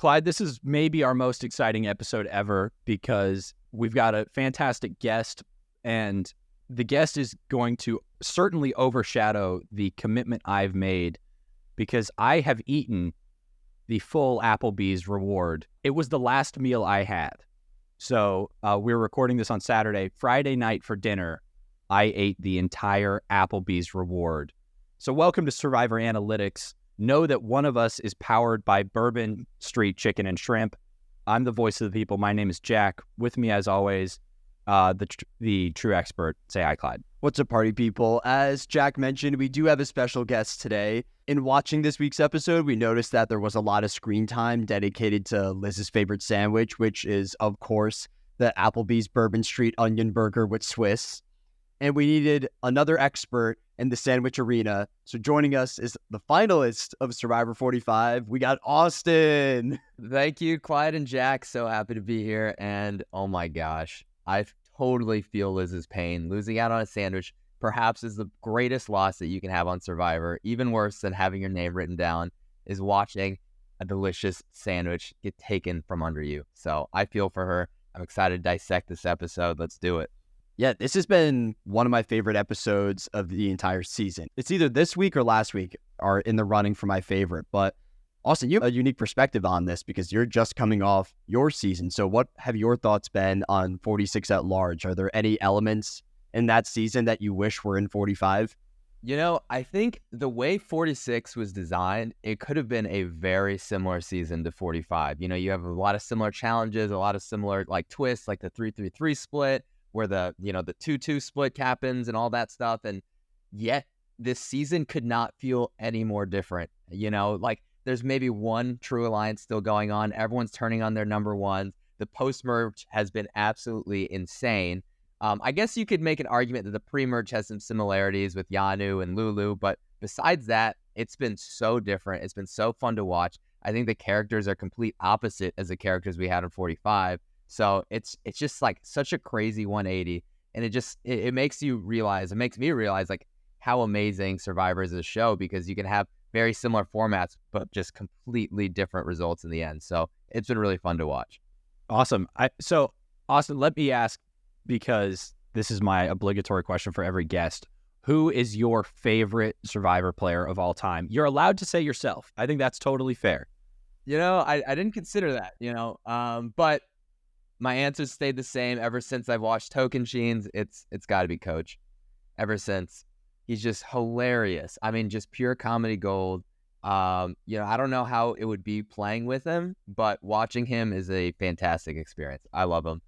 Clyde, this is maybe our most exciting episode ever because we've got a fantastic guest, and the guest is going to certainly overshadow the commitment I've made because I have eaten the full Applebee's reward. It was the last meal I had. So we're recording this on Saturday. Friday night for dinner, I ate the entire Applebee's reward. So welcome to Survivor Analytics. Know that one of us is powered by Bourbon Street Chicken and Shrimp. I'm the voice of the people. My name is Jack. With me, as always, the true expert. Say hi, Clyde. What's up, party people? As Jack mentioned, we do have a special guest today. In watching this week's episode, we noticed that there was a lot of screen time dedicated to Liz's favorite sandwich, which is, of course, the Applebee's Bourbon Street Onion Burger with Swiss. And we needed another expert in the sandwich arena. So joining us is the finalist of Survivor 45. We got Austin. Thank you, Clyde and Jack. So happy to be here. And oh my gosh, I totally feel Liz's pain. Losing out on a sandwich perhaps is the greatest loss that you can have on Survivor. Even worse than having your name written down is watching a delicious sandwich get taken from under you. So I feel for her. I'm excited to dissect this episode. Let's do it. Yeah, this has been one of my favorite episodes of the entire season. It's either this week or last week are in the running for my favorite. But Austin, you have a unique perspective on this because you're just coming off your season. So what have your thoughts been on 46 at large? Are there any elements in that season that you wish were in 45? You know, I think the way 46 was designed, it could have been a very similar season to 45. You know, you have a lot of similar challenges, a lot of similar like twists, like the 3-3-3 split, where the 2-2 split happens and all that stuff. And yet this season could not feel any more different. You know, like there's maybe one true alliance still going on. Everyone's turning on their number one. The post-merge has been absolutely insane. I guess you could make an argument that the pre-merge has some similarities with Yanu and Lulu, but besides that, it's been so different. It's been so fun to watch. I think the characters are complete opposite as the characters we had in 45. So it's just like such a crazy 180, and it makes me realize like how amazing Survivor is as a show, because you can have very similar formats but just completely different results in the end. So it's been really fun to watch. Awesome. So Austin, let me ask, because this is my obligatory question for every guest. Who is your favorite Survivor player of all time? You're allowed to say yourself. I think that's totally fair. You know, I didn't consider that, but my answers stayed the same ever since I've watched Tocantins. It's got to be Coach. Ever since. He's just hilarious. I mean, just pure comedy gold. I don't know how it would be playing with him, but watching him is a fantastic experience. I love him.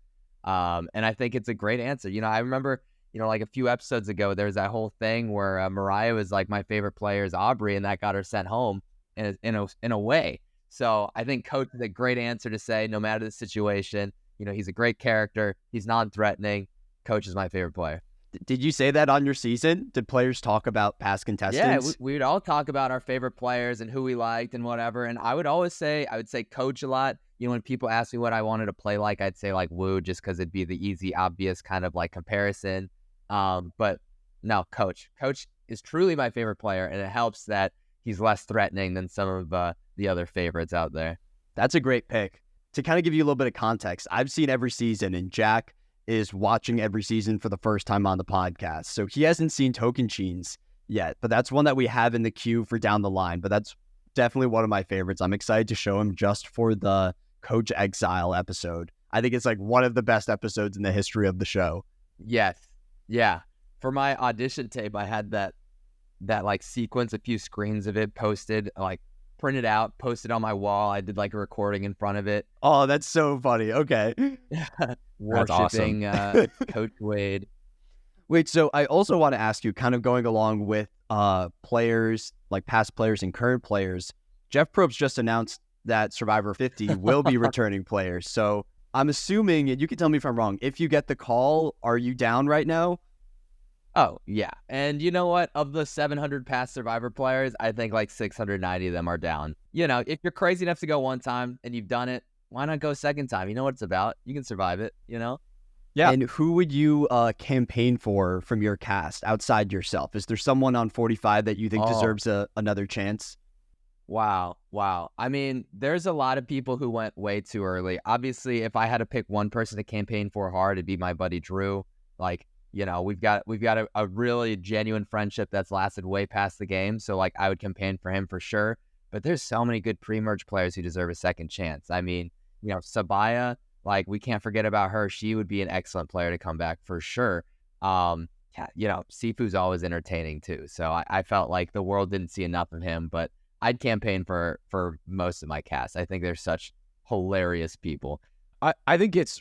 And I think it's a great answer. You know, I remember, like a few episodes ago, there was that whole thing where Mariah was like, my favorite player is Aubrey, and that got her sent home in a way. So I think Coach is a great answer to say, no matter the situation. He's a great character. He's non-threatening. Coach is my favorite player. Did you say that on your season? Did players talk about past contestants? Yeah, we would all talk about our favorite players and who we liked and whatever. And I would say Coach a lot. When people ask me what I wanted to play like, I'd say like Woo, just because it'd be the easy, obvious kind of like comparison. But no, Coach. Coach is truly my favorite player, and it helps that he's less threatening than some of the other favorites out there. That's a great pick. To kind of give you a little bit of context, I've seen every season, and Jack is watching every season for the first time on the podcast. So he hasn't seen Tocantins yet, but that's one that we have in the queue for down the line. But that's definitely one of my favorites. I'm excited to show him just for the Coach Exile episode. I think it's like one of the best episodes in the history of the show. Yes. Yeah. For my audition tape, I had that like sequence, a few screens of it posted, like printed out, posted on my wall. I did like a recording in front of it. Oh, that's so funny. Okay. Worshipping Coach Wade. Wait, so I also want to ask you, kind of going along with players, like past players and current players, Jeff Probst just announced that Survivor 50 will be returning players. So I'm assuming, and you can tell me if I'm wrong, if you get the call, are you down right now? Oh, yeah. And you know what? Of the 700 past Survivor players, I think like 690 of them are down. If you're crazy enough to go one time and you've done it, why not go a second time? You know what it's about. You can survive it, Yeah. And who would you campaign for from your cast outside yourself? Is there someone on 45 that you think deserves another chance? Wow. I mean, there's a lot of people who went way too early. Obviously, if I had to pick one person to campaign for hard, it'd be my buddy Drew. Like, we've got a really genuine friendship that's lasted way past the game. So like, I would campaign for him for sure. But there's so many good pre-merge players who deserve a second chance. I mean, Sabaya, like, we can't forget about her. She would be an excellent player to come back for sure. Sifu's always entertaining too. So I felt like the world didn't see enough of him, but I'd campaign for most of my cast. I think they're such hilarious people. I think it's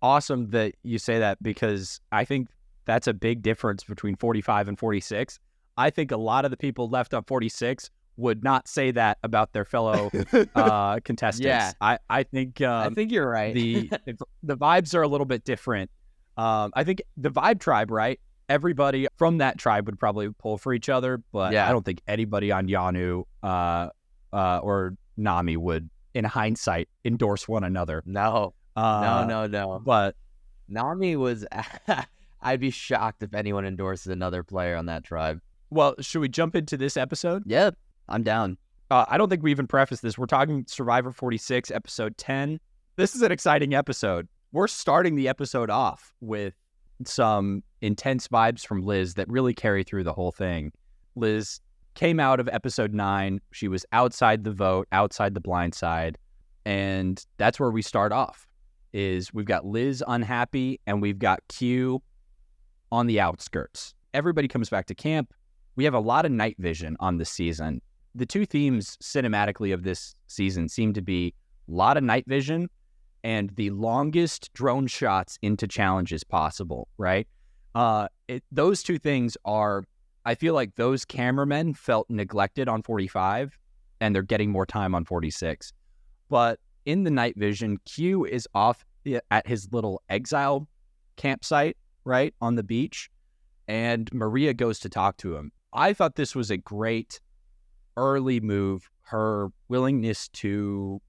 awesome that you say that, because I think that's a big difference between 45 and 46. I think a lot of the people left on 46 would not say that about their fellow contestants. Yeah. I think I think you're right. the vibes are a little bit different. I think the Vibe tribe, right? Everybody from that tribe would probably pull for each other, but Yeah. I don't think anybody on Yanu or Nami would, in hindsight, endorse one another. No. But Nami was. I'd be shocked if anyone endorses another player on that tribe. well, should we jump into this episode? Yeah, I'm down. I don't think we even prefaced this. We're talking Survivor 46, episode 10. This is an exciting episode. We're starting the episode off with some intense vibes from Liz that really carry through the whole thing. Liz came out of episode 9. She was outside the vote, outside the blind side. And that's where we start off, is we've got Liz unhappy and we've got Q on the outskirts. Everybody comes back to camp. We have a lot of night vision on this season. The two themes cinematically of this season seem to be a lot of night vision and the longest drone shots into challenges possible, right? Those two things are, I feel like those cameramen felt neglected on 45 and they're getting more time on 46. But in the night vision, Q is off at his little exile campsite, right, on the beach, and Maria goes to talk to him. I thought this was a great early move, her willingness to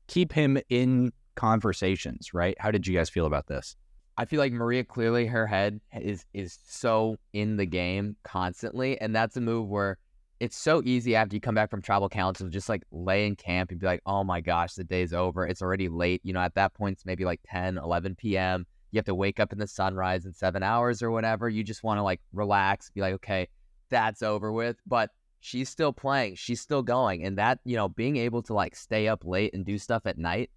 keep him in conversations, right? How did you guys feel about this? I feel like Maria, clearly her head is so in the game constantly, and that's a move where it's so easy after you come back from tribal council, just like lay in camp and be like, oh my gosh, the day's over. It's already late. At that point, it's maybe like 10, 11 p.m. You have to wake up in the sunrise in 7 hours or whatever. You just want to like relax, be like, okay, that's over with. But she's still playing. She's still going. And that, being able to like stay up late and do stuff at night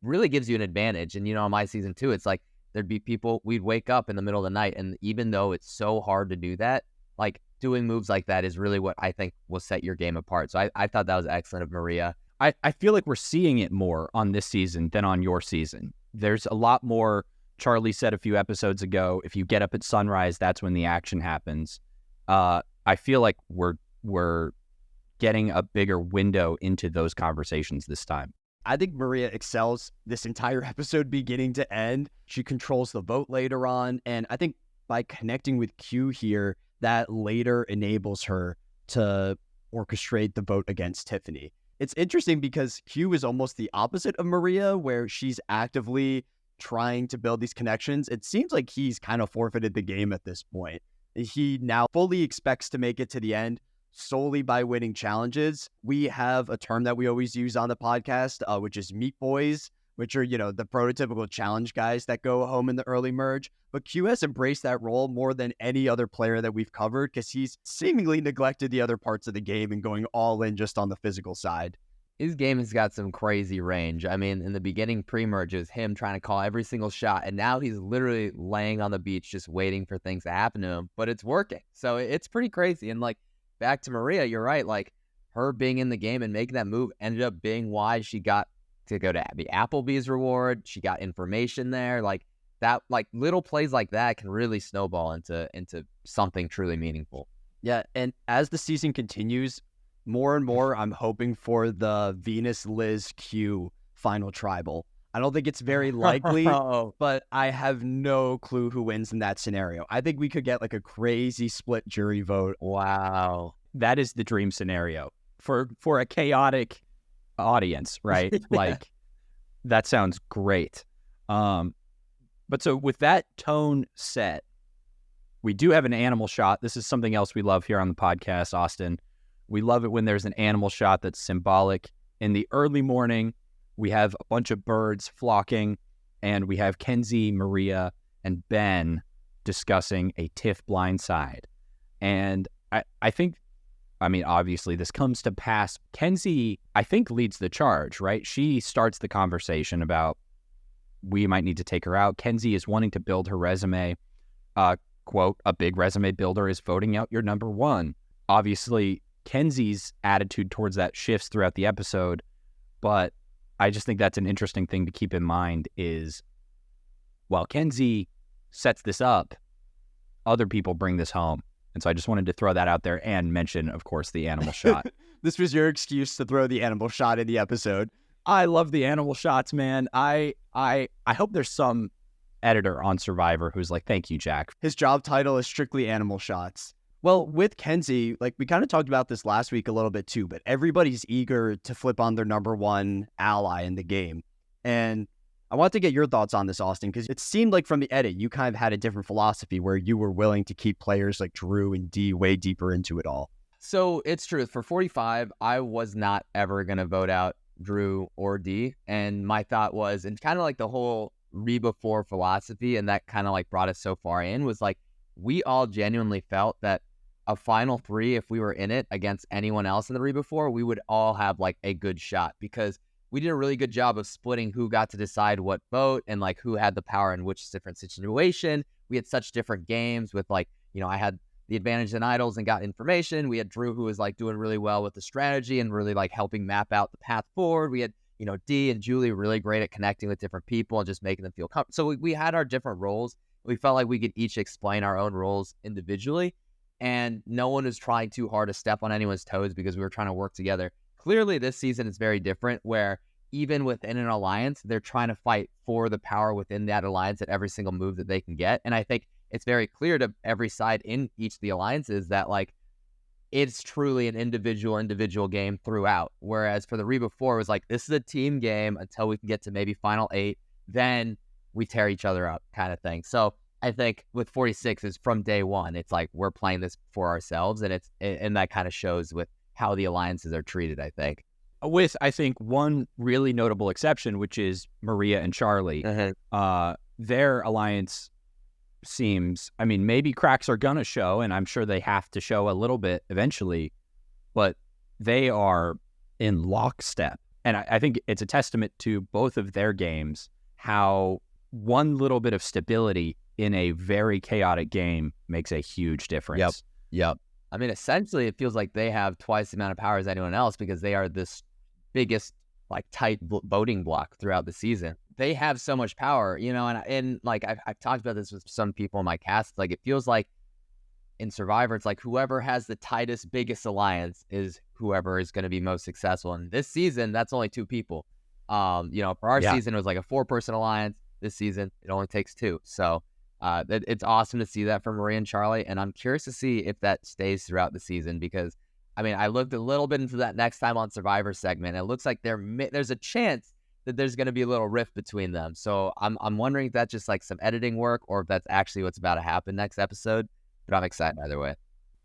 really gives you an advantage. And, on my season 2, it's like there'd be people, we'd wake up in the middle of the night. And even though it's so hard to do that, like doing moves like that is really what I think will set your game apart. So I thought that was excellent of Maria. I feel like we're seeing it more on this season than on your season. There's a lot more. Charlie said a few episodes ago, if you get up at sunrise, that's when the action happens. I feel like we're getting a bigger window into those conversations this time. I think Maria excels this entire episode beginning to end. She controls the vote later on. And I think by connecting with Q here, that later enables her to orchestrate the vote against Tiffany. It's interesting because Q is almost the opposite of Maria, where she's actively trying to build these connections. It seems like he's kind of forfeited the game at this point. He now fully expects to make it to the end solely by winning challenges. We have a term that we always use on the podcast, which is meat boys, which are, the prototypical challenge guys that go home in the early merge. But Q has embraced that role more than any other player that we've covered because he's seemingly neglected the other parts of the game and going all in just on the physical side. His game has got some crazy range. I mean, in the beginning pre-merge, it was him trying to call every single shot, and now he's literally laying on the beach just waiting for things to happen to him, but it's working. So it's pretty crazy. And like, back to Maria, you're right. Like, her being in the game and making that move ended up being why she got to go to the Applebee's reward. She got information there. Like, that, like, little plays like that can really snowball into something truly meaningful. Yeah, and as the season continues, more and more, I'm hoping for the Venus Liz Q final tribal. I don't think it's very likely, but I have no clue who wins in that scenario. I think we could get like a crazy split jury vote. Wow. That is the dream scenario for a chaotic audience, right? Yeah. Like, that sounds great. But so with that tone set, we do have an animal shot. This is something else we love here on the podcast, Austin. We love it when there's an animal shot that's symbolic. In the early morning, we have a bunch of birds flocking, and we have Kenzie, Maria, and Ben discussing a TIFF blindside. And I think, I mean, obviously this comes to pass. Kenzie, I think, leads the charge, right? She starts the conversation about we might need to take her out. Kenzie is wanting to build her resume. Quote, a big resume builder is voting out your number one. Obviously, Kenzie's attitude towards that shifts throughout the episode, but I just think that's an interesting thing to keep in mind is while Kenzie sets this up, other people bring this home. And so I just wanted to throw that out there and mention, of course, the animal shot. This was your excuse to throw the animal shot in the episode. I love the animal shots, man. I hope there's some editor on Survivor who's like, thank you, Jack. His job title is strictly animal shots. Well, with Kenzie, like we kind of talked about this last week a little bit too, but everybody's eager to flip on their number one ally in the game. And I want to get your thoughts on this, Austin, because it seemed like from the edit, you kind of had a different philosophy where you were willing to keep players like Drew and Dee way deeper into it all. So it's true. For 45, I was not ever going to vote out Drew or Dee. And my thought was, and kind of like the whole Reba 4 philosophy, and that kind of like brought us so far in, was like, we all genuinely felt that a final 3, if we were in it against anyone else in the Reba 4, we would all have like a good shot because we did a really good job of splitting who got to decide what vote and like who had the power in which different situation. We had such different games with like, you know, I had the advantage in idols and got information. We had Drew who was like doing really well with the strategy and really like helping map out the path forward. We had, you know, Dee and Julie really great at connecting with different people and just making them feel comfortable. So we had our different roles. We felt like we could each explain our own roles individually. And no one was trying too hard to step on anyone's toes because we were trying to work together. Clearly, this season is very different where even within an alliance, they're trying to fight for the power within that alliance at every single move that they can get. And I think it's very clear to every side in each of the alliances that like it's truly an individual game throughout. Whereas for the Reba 4, it was like, this is a team game until we can get to maybe final 8. Then we tear each other up kind of thing. So I think with 46 is from day one, it's like we're playing this for ourselves, and that kind of shows with how the alliances are treated, I think. With, I think, one really notable exception, which is Maria and Charlie. Their alliance seems, I mean, maybe cracks are going to show, and I'm sure they have to show a little bit eventually, but they are in lockstep. And I think it's a testament to both of their games, how one little bit of stability in a very chaotic game makes a huge difference. Yep. I mean, essentially, it feels like they have twice the amount of power as anyone else because they are this biggest, like, tight voting block throughout the season. They have so much power, you know, and like, I've talked about this with some people in my cast. Like, it feels like in Survivor, it's like whoever has the tightest, biggest alliance is whoever is going to be most successful. And this season, that's only 2 people. You know, for our season, it was like a 4-person alliance. This season, it only takes 2. So it's awesome to see that from Maria and Charlie, and I'm curious to see if that stays throughout the season because, I mean, I looked a little bit into that Next Time on Survivor segment, and it looks like there's a chance that there's going to be a little rift between them. So I'm wondering if that's just like some editing work or if that's actually what's about to happen next episode, but I'm excited either way.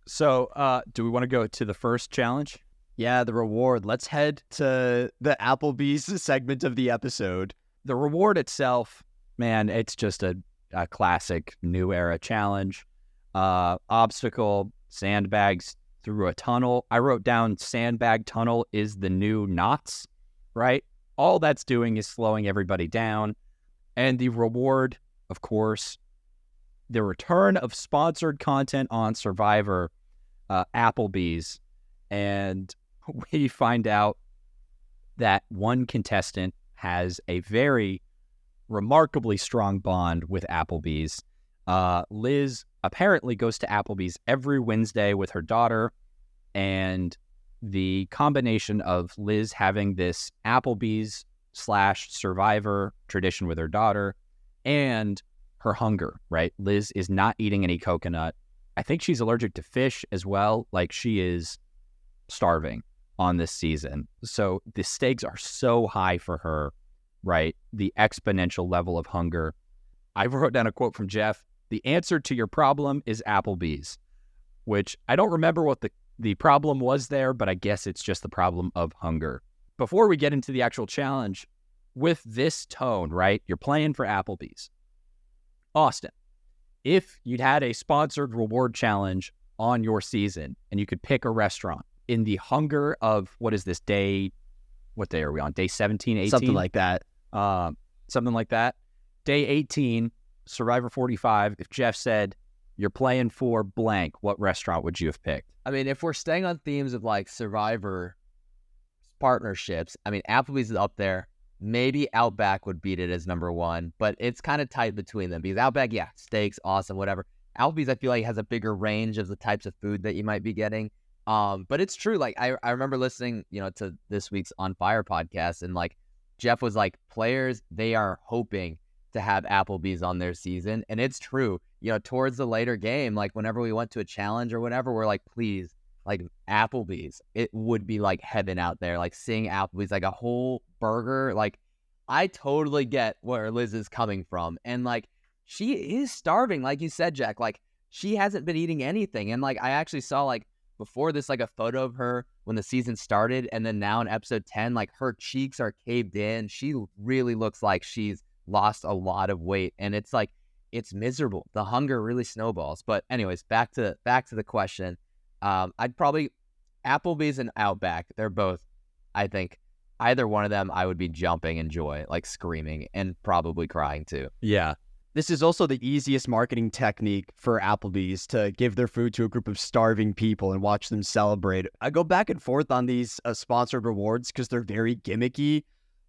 So do we want to go to the first challenge? Yeah, the reward. Let's head to the Applebee's segment of the episode. The reward itself, man, it's just a classic new era challenge. Obstacle, sandbags through a tunnel. I wrote down sandbag tunnel is the new knots, right? All that's doing is slowing everybody down. And the reward, of course, the return of sponsored content on Survivor, Applebee's. And we find out that one contestant has a very remarkably strong bond with Applebee's. Liz apparently goes to Applebee's every Wednesday with her daughter, and the combination of Liz having this Applebee's / Survivor tradition with her daughter and her hunger, right? Liz is not eating any coconut. I think she's allergic to fish as well. Like, she is starving on this season. So the stakes are so high for her, right? The exponential level of hunger. I wrote down a quote from Jeff. The answer to your problem is Applebee's, which I don't remember what The problem was there, but I guess it's just the problem of hunger. Before we get into the actual challenge, with this tone, right? You're playing for Applebee's. Austin, if you'd had a sponsored reward challenge on your season and you could pick a restaurant in the hunger of, what is this, what day are we on? Day 17, 18? Something like that. Something like that. Day 18, Survivor 45, if Jeff said, you're playing for blank, what restaurant would you have picked? I mean, if we're staying on themes of like Survivor partnerships, I mean, Applebee's is up there. Maybe Outback would beat it as number one, but it's kind of tight between them because Outback, yeah, steaks, awesome, whatever. Applebee's, I feel like, has a bigger range of the types of food that you might be getting. But it's true. Like, I remember listening, to this week's On Fire podcast, and like Jeff was like, players, they are hoping to have Applebee's on their season. And it's true. Towards the later game, like whenever we went to a challenge or whatever, we're like, please, like Applebee's, it would be like heaven out there. Like seeing Applebee's, like a whole burger. Like, I totally get where Liz is coming from. And like, she is starving. Like you said, Jack, like she hasn't been eating anything. And like, I actually saw like before this, like a photo of her when the season started. And then now in episode 10, like her cheeks are caved in. She really looks like she's lost a lot of weight. And it's like, it's miserable. The hunger really snowballs. But anyways, back to the question. I'd probably Applebee's and Outback. They're both, I think, either one of them I would be jumping in joy, like screaming and probably crying too. Yeah. This is also the easiest marketing technique for Applebee's, to give their food to a group of starving people and watch them celebrate. I go back and forth on these sponsored rewards because they're very gimmicky,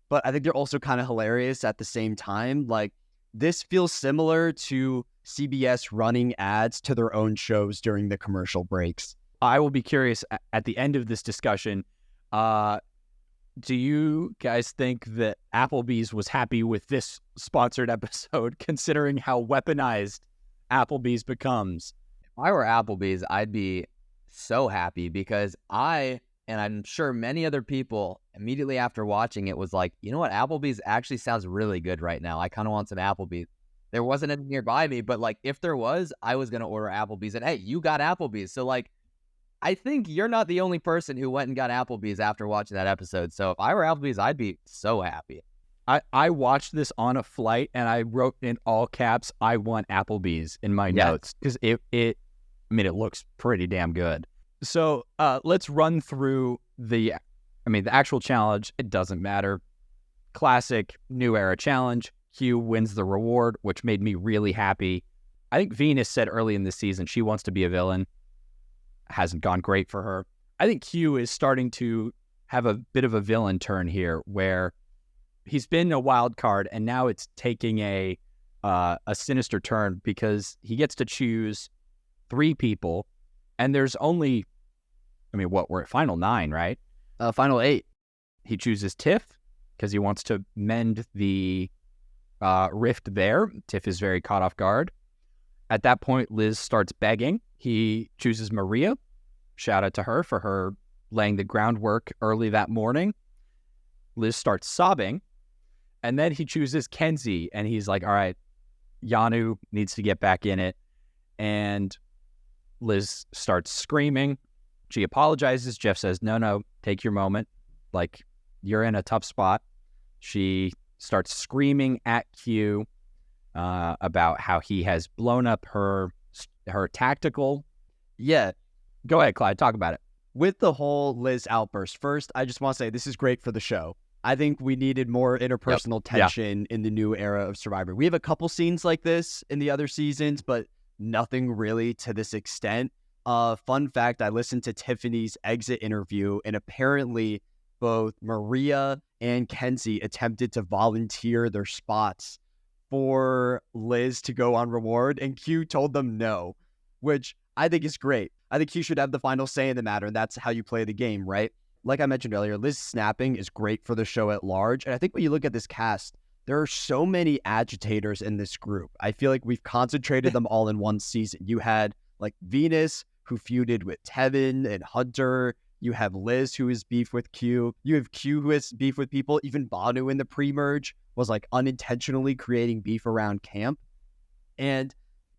but I think they're also kind of hilarious at the same time. Like, this feels similar to CBS running ads to their own shows during the commercial breaks. I will be curious at the end of this discussion. Do you guys think that Applebee's was happy with this sponsored episode, considering how weaponized Applebee's becomes? If I were Applebee's, I'd be so happy because and I'm sure many other people immediately after watching it was like, you know what? Applebee's actually sounds really good right now. I kind of want some Applebee's. There wasn't any nearby me, but like if there was, I was going to order Applebee's. And hey, you got Applebee's. So like, I think you're not the only person who went and got Applebee's after watching that episode. So if I were Applebee's, I'd be so happy. I watched this on a flight and I wrote in all caps, I want Applebee's in my notes because it looks pretty damn good. So let's run through the actual challenge. It doesn't matter. Classic new era challenge. Q wins the reward, which made me really happy. I think Venus said early in the season she wants to be a villain. Hasn't gone great for her. I think Q is starting to have a bit of a villain turn here, where he's been a wild card and now it's taking a sinister turn because he gets to choose 3 people, and there's only, we're at final 9, right? Final 8. He chooses Tiff because he wants to mend the rift there. Tiff is very caught off guard. At that point, Liz starts begging. He chooses Maria. Shout out to her for her laying the groundwork early that morning. Liz starts sobbing. And then he chooses Kenzie. And he's like, all right, Yanu needs to get back in it. And Liz starts screaming. She apologizes. Jeff says, no, take your moment. Like, you're in a tough spot. She starts screaming at Q about how he has blown up her tactical. Yeah. Go ahead, Clyde. Talk about it. With the whole Liz outburst, first, I just want to say this is great for the show. I think we needed more interpersonal tension in the new era of Survivor. We have a couple scenes like this in the other seasons, but nothing really to this extent. Fun fact, I listened to Tiffany's exit interview, and apparently both Maria and Kenzie attempted to volunteer their spots for Liz to go on reward, and Q told them no, which I think is great. I think Q should have the final say in the matter, and that's how you play the game, right? Like I mentioned earlier, Liz snapping is great for the show at large, and I think when you look at this cast, there are so many agitators in this group. I feel like we've concentrated them all in one season. You had like Venus, who feuded with Tevin and Hunter. You have Liz, who is beef with Q. You have Q, who has beef with people. Even Banu in the pre-merge was like unintentionally creating beef around camp. And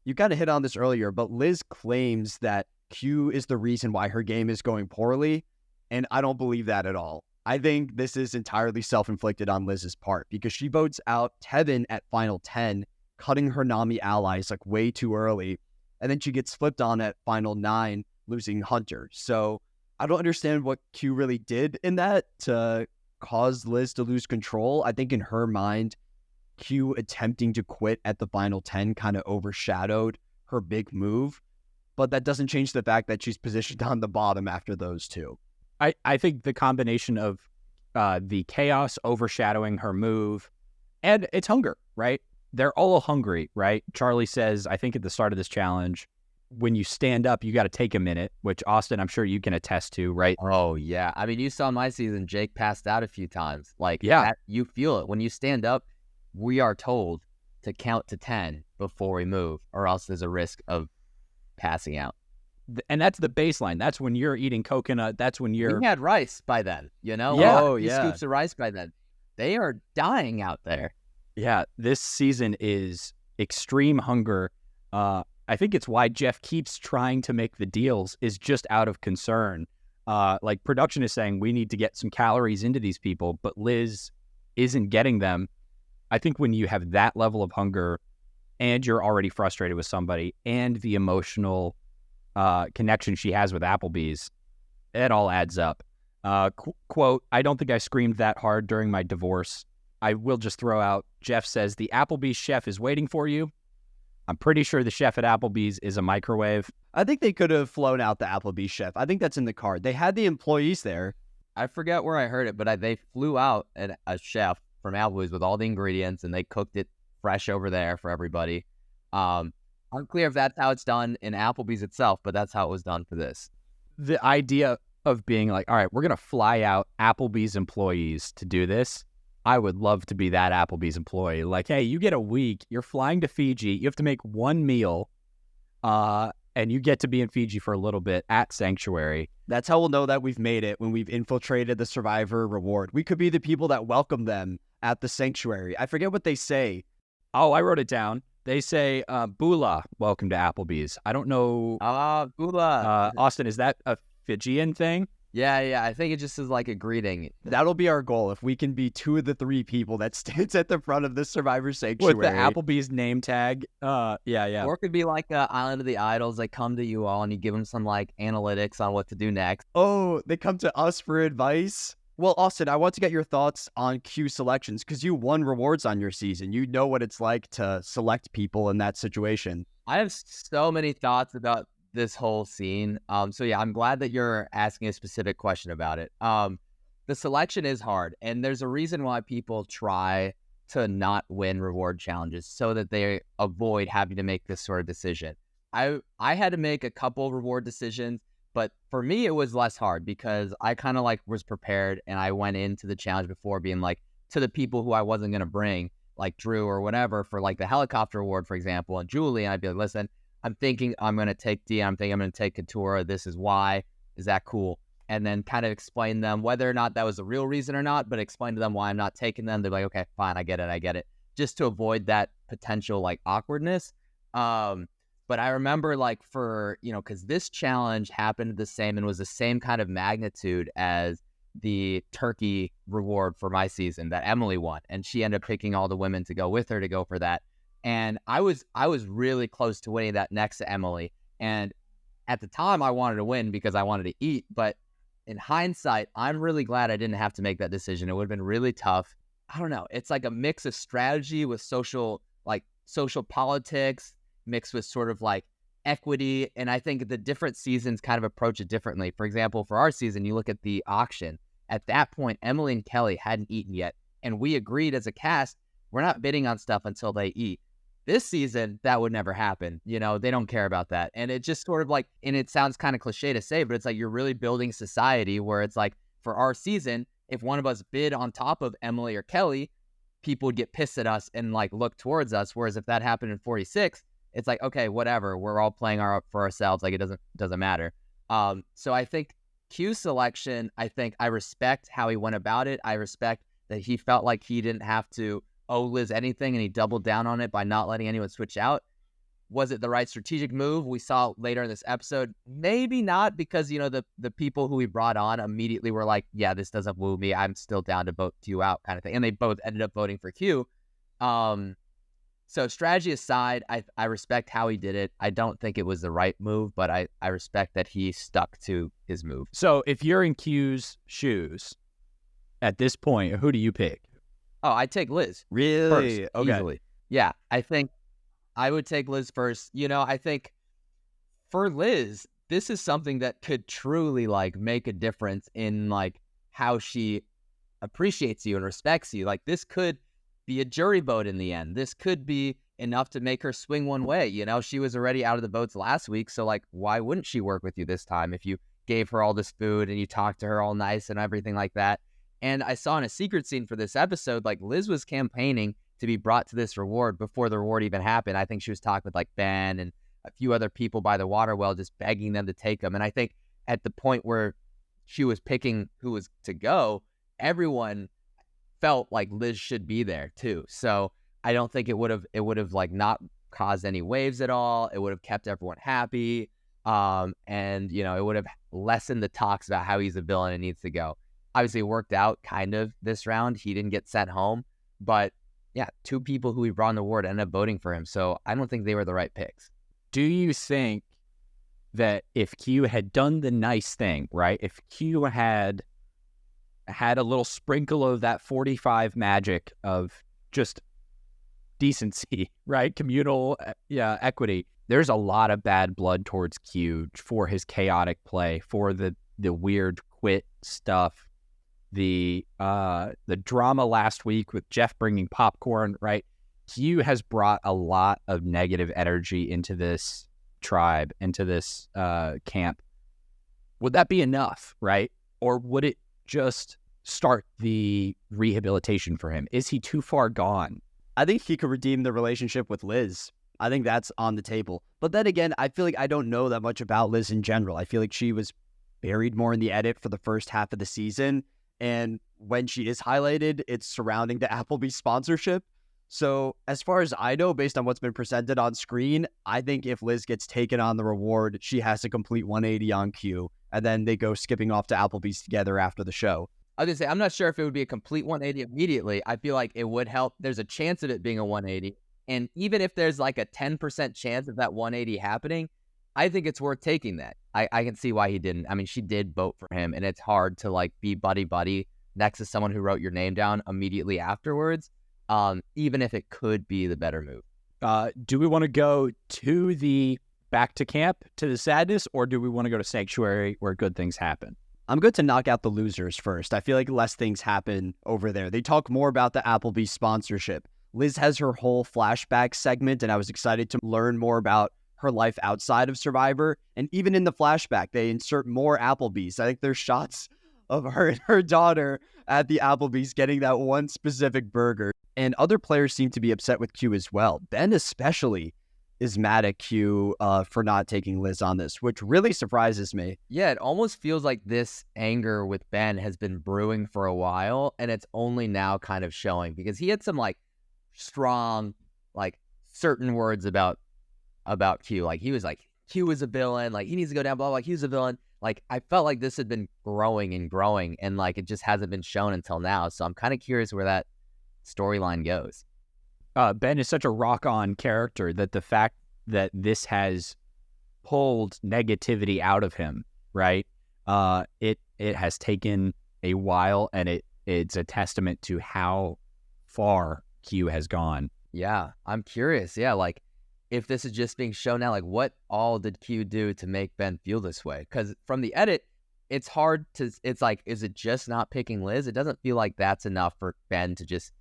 you kind of hit on this earlier, but Liz claims that Q is the reason why her game is going poorly. And I don't believe that at all. I think this is entirely self-inflicted on Liz's part because she votes out Tevin at final 10, cutting her Nami allies like way too early. And then she gets flipped on at final 9, losing Hunter. So I don't understand what Q really did in that to cause Liz to lose control. I think in her mind, Q attempting to quit at the final 10 kind of overshadowed her big move. But that doesn't change the fact that she's positioned on the bottom after those two. I think the combination of the chaos overshadowing her move, and it's hunger, right? They're all hungry, right? Charlie says, I think at the start of this challenge, when you stand up, you got to take a minute, which Austin, I'm sure you can attest to, right? Oh, yeah. I mean, you saw my season, Jake passed out a few times. Like, yeah, that, you feel it. When you stand up, we are told to count to 10 before we move, or else there's a risk of passing out. And that's the baseline. That's when you're eating coconut. That's when you're... We had rice by then, you know? Yeah. Oh, yeah. Scoops of rice by then. They are dying out there. Yeah, this season is extreme hunger. I think it's why Jeff keeps trying to make the deals is just out of concern. Like production is saying we need to get some calories into these people, but Liz isn't getting them. I think when you have that level of hunger and you're already frustrated with somebody and the emotional connection she has with Applebee's, it all adds up. Quote, I don't think I screamed that hard during my divorce. I will just throw out, Jeff says, the Applebee's chef is waiting for you. I'm pretty sure the chef at Applebee's is a microwave. I think they could have flown out the Applebee's chef. I think that's in the card. They had the employees there. I forget where I heard it, but they flew out a chef from Applebee's with all the ingredients, and they cooked it fresh over there for everybody. Unclear if that's how it's done in Applebee's itself, but that's how it was done for this. The idea of being like, all right, we're going to fly out Applebee's employees to do this. I would love to be that Applebee's employee. Like, hey, you get a week. You're flying to Fiji. You have to make one meal, and you get to be in Fiji for a little bit at Sanctuary. That's how we'll know that we've made it, when we've infiltrated the Survivor reward. We could be the people that welcome them at the Sanctuary. I forget what they say. Oh, I wrote it down. They say, Bula, welcome to Applebee's. I don't know. Bula. Austin, is that a Fijian thing? Yeah. I think it just is like a greeting. That'll be our goal. If we can be 2 of the 3 people that stands at the front of the Survivor Sanctuary. With the Applebee's name tag. Yeah. Or it could be like Island of the Idols. They come to you all and you give them some like analytics on what to do next. Oh, they come to us for advice? Well, Austin, I want to get your thoughts on Q selections because you won rewards on your season. You know what it's like to select people in that situation. I have so many thoughts about this whole scene. So yeah, I'm glad that you're asking a specific question about it. The selection is hard, and there's a reason why people try to not win reward challenges so that they avoid having to make this sort of decision. I had to make a couple reward decisions, but for me, it was less hard because I kind of like was prepared and I went into the challenge before being like to the people who I wasn't going to bring, like Drew or whatever, for like the helicopter award, for example, and Julie. And I'd be like, listen, I'm thinking I'm going to take D. I'm thinking I'm going to take Katura. This is why. Is that cool? And then kind of explain them whether or not that was the real reason or not, but explain to them why I'm not taking them. They're like, okay, fine. I get it. Just to avoid that potential like awkwardness. But I remember like for, because this challenge happened the same and was the same kind of magnitude as the turkey reward for my season that Emily won. And she ended up picking all the women to go with her to go for that. And I was really close to winning that next to Emily. And at the time I wanted to win because I wanted to eat. But in hindsight, I'm really glad I didn't have to make that decision. It would have been really tough. I don't know. It's like a mix of strategy with social politics mixed with sort of like equity. And I think the different seasons kind of approach it differently. For example, for our season, you look at the auction. At that point, Emily and Kelly hadn't eaten yet. And we agreed as a cast, we're not bidding on stuff until they eat. This season, that would never happen. They don't care about that. And it just sort of like, and it sounds kind of cliche to say, but it's like you're really building society where it's like for our season, if one of us bid on top of Emily or Kelly, people would get pissed at us and like look towards us. Whereas if that happened in 46, it's like, okay, whatever. We're all playing for ourselves. Like it doesn't matter. So I think Q's selection, I respect how he went about it. I respect that he felt like he didn't have to owe Liz anything and he doubled down on it by not letting anyone switch out. Was it the right strategic move? We saw later in this episode, maybe not, because, the people who we brought on immediately were like, yeah, this doesn't woo me. I'm still down to vote Q out kind of thing. And they both ended up voting for Q. So strategy aside, I respect how he did it. I don't think it was the right move, but I respect that he stuck to his move. So if you're in Q's shoes at this point, who do you pick? Oh, I'd take Liz. Really? First, Okay. easily. Yeah, I think I would take Liz first. I think for Liz, this is something that could truly make a difference in how she appreciates you and respects you. This could be a jury vote in the end. This could be enough to make her swing one way. She was already out of the votes last week, so why wouldn't she work with you this time if you gave her all this food and you talked to her all nice and everything like that? And I saw in a secret scene for this episode, Liz was campaigning to be brought to this reward before the reward even happened. I think she was talking with Ben and a few other people by the water well, just begging them to take them. And I think at the point where she was picking who was to go, everyone felt like Liz should be there too. So I don't think it would have not caused any waves at all. It would have kept everyone happy. And it would have lessened the talks about how he's a villain and needs to go. Obviously it worked out kind of this round. He didn't get sent home, but yeah, two people who we brought on the award ended up voting for him. So I don't think they were the right picks. Do you think that if Q had done the nice thing, right? If Q had a little sprinkle of that 45 magic of just decency, right? Communal, equity. There's a lot of bad blood towards Q for his chaotic play, for the weird quit stuff, the drama last week with Jeff bringing popcorn, right? Q has brought a lot of negative energy into this tribe, into this camp. Would that be enough, right? Or would it just start the rehabilitation for him? Is he too far gone? I think he could redeem the relationship with Liz. I think that's on the table. But then again, I feel like I don't know that much about Liz in general. I feel like she was buried more in the edit for the first half of the season. And when she is highlighted, it's surrounding the Applebee's sponsorship. So as far as I know, based on what's been presented on screen, I think if Liz gets taken on the reward, she has to complete 180 on Q. And then they go skipping off to Applebee's together after the show. I was going to say, I'm not sure if it would be a complete 180 immediately. I feel like it would help. There's a chance of it being a 180. And even if there's a 10% chance of that 180 happening, I think it's worth taking that. I can see why he didn't. I mean, she did vote for him, and it's hard to be buddy-buddy next to someone who wrote your name down immediately afterwards, even if it could be the better move. Do we want to go to the back to camp, to the sadness, or do we want to go to Sanctuary where good things happen? I'm good to knock out the losers first. I feel like less things happen over there. They talk more about the Applebee's sponsorship. Liz has her whole flashback segment, and I was excited to learn more about her life outside of Survivor. And even in the flashback, they insert more Applebee's. I think there's shots of her and her daughter at the Applebee's getting that one specific burger. And other players seem to be upset with Q as well. Ben especially is mad at Q for not taking Liz on this, which really surprises me. Yeah, it almost feels like this anger with Ben has been brewing for a while, and it's only now kind of showing, because he had some strong certain words about Q. He was Q is a villain, he needs to go down, blah, blah, Q's a villain. I felt like this had been growing and growing, and it just hasn't been shown until now. So I'm kind of curious where that storyline goes. Ben is such a rock-on character that the fact that this has pulled negativity out of him, right? It has taken a while, and it's a testament to how far Q has gone. Yeah, I'm curious. Yeah, if this is just being shown now, what all did Q do to make Ben feel this way? Because from the edit, it's hard to, it's is it just not picking Liz? It doesn't feel like that's enough for Ben to just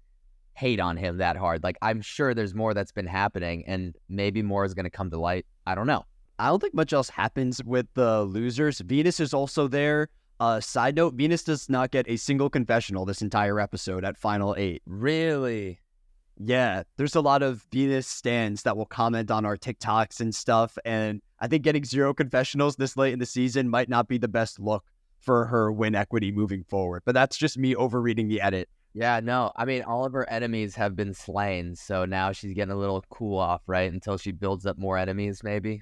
hate on him that hard. I'm sure there's more that's been happening, and maybe more is going to come to light. I don't know. I don't think much else happens with the losers. Venus is also there. Side note, Venus does not get a single confessional this entire episode at Final 8. Really? Yeah, there's a lot of Venus stans that will comment on our TikToks and stuff, and I think getting 0 confessionals this late in the season might not be the best look for her win equity moving forward. But that's just me overreading the edit Yeah, no, I mean, all of her enemies have been slain, so now she's getting a little cool off, right? Until she builds up more enemies, maybe.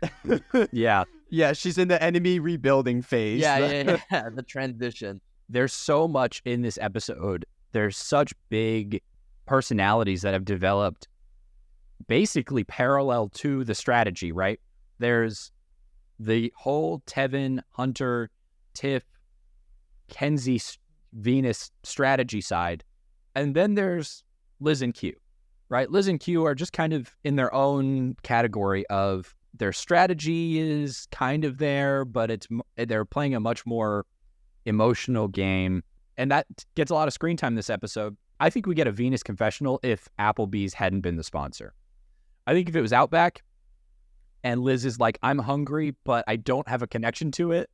Yeah. Yeah, she's in the enemy rebuilding phase. Yeah, the transition. There's so much in this episode. There's such big personalities that have developed basically parallel to the strategy, right? There's the whole Tevin, Hunter, Tiff, Kenzie, Venus strategy side. And then there's Liz and Q, right? Liz and Q are just kind of in their own category of their strategy is kind of there, but they're playing a much more emotional game. And that gets a lot of screen time this episode. I think we get a Venus confessional if Applebee's hadn't been the sponsor. I think if it was Outback and Liz is like, I'm hungry, but I don't have a connection to it,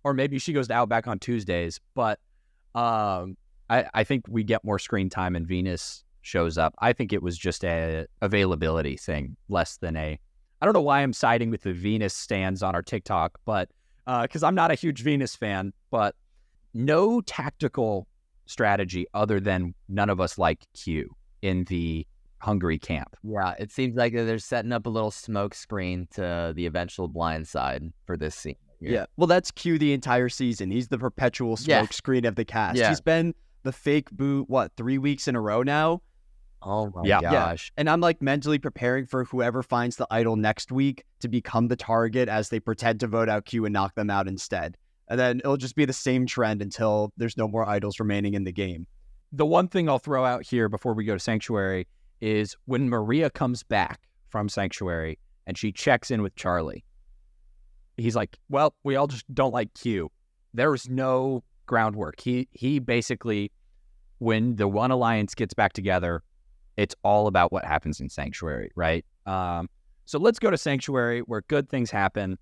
or maybe she goes to Outback on Tuesdays, but I think we get more screen time and Venus shows up. I think it was just a availability thing, less than I don't know why I'm siding with the Venus stands on our TikTok, but because I'm not a huge Venus fan, but no tactical strategy other than none of us like Q in the hungry camp. Yeah, it seems like they're setting up a little smoke screen to the eventual blind side for this scene. Yeah. Well, that's Q the entire season. He's the perpetual smoke screen of the cast. Yeah. He's been the fake boot, 3 weeks in a row now? Oh my Yeah. gosh. And I'm like mentally preparing for whoever finds the idol next week to become the target as they pretend to vote out Q and knock them out instead. And then it'll just be the same trend until there's no more idols remaining in the game. The one thing I'll throw out here before we go to Sanctuary is when Maria comes back from Sanctuary and she checks in with Charlie. He's like, well, we all just don't like Q. There's no groundwork. He basically, when the One Alliance gets back together, it's all about what happens in Sanctuary, right? So let's go to Sanctuary where good things happen.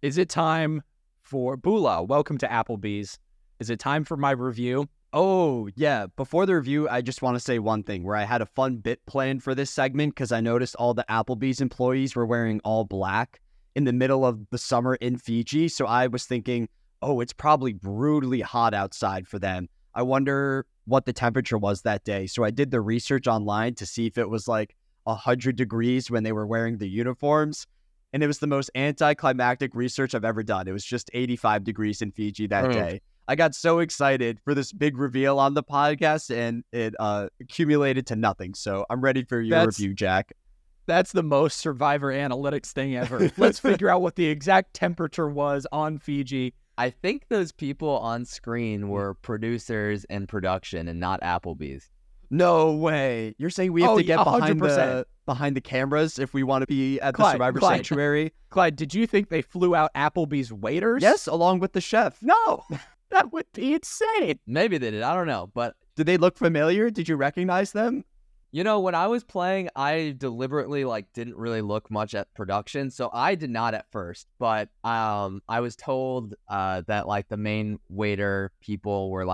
Is it time for Bula? Welcome to Applebee's. Is it time for my review? Oh, yeah. Before the review, I just want to say one thing where I had a fun bit planned for this segment because I noticed all the Applebee's employees were wearing all black in the middle of the summer in Fiji. So I was thinking, oh, it's probably brutally hot outside for them. I wonder what the temperature was that day. So I did the research online to see if it was like 100 degrees when they were wearing the uniforms. And it was the most anticlimactic research I've ever done. It was just 85 degrees in Fiji that day. I got so excited for this big reveal on the podcast and it accumulated to nothing. So I'm ready for your review, Jack. That's the most Survivor analytics thing ever. Let's figure out what the exact temperature was on Fiji. I think those people on screen were producers and production and not Applebee's. No way. You're saying we have to get 100%. behind the cameras if we want to be at the Clyde, Survivor Sanctuary? Clyde, did you think they flew out Applebee's waiters? Yes, along with the chef. No, that would be insane. Maybe they did. I don't know. But Did they look familiar? Did you recognize them? you know, when I was playing, I deliberately didn't really look much at production, so I did not at first. But I was told that the main waiter people were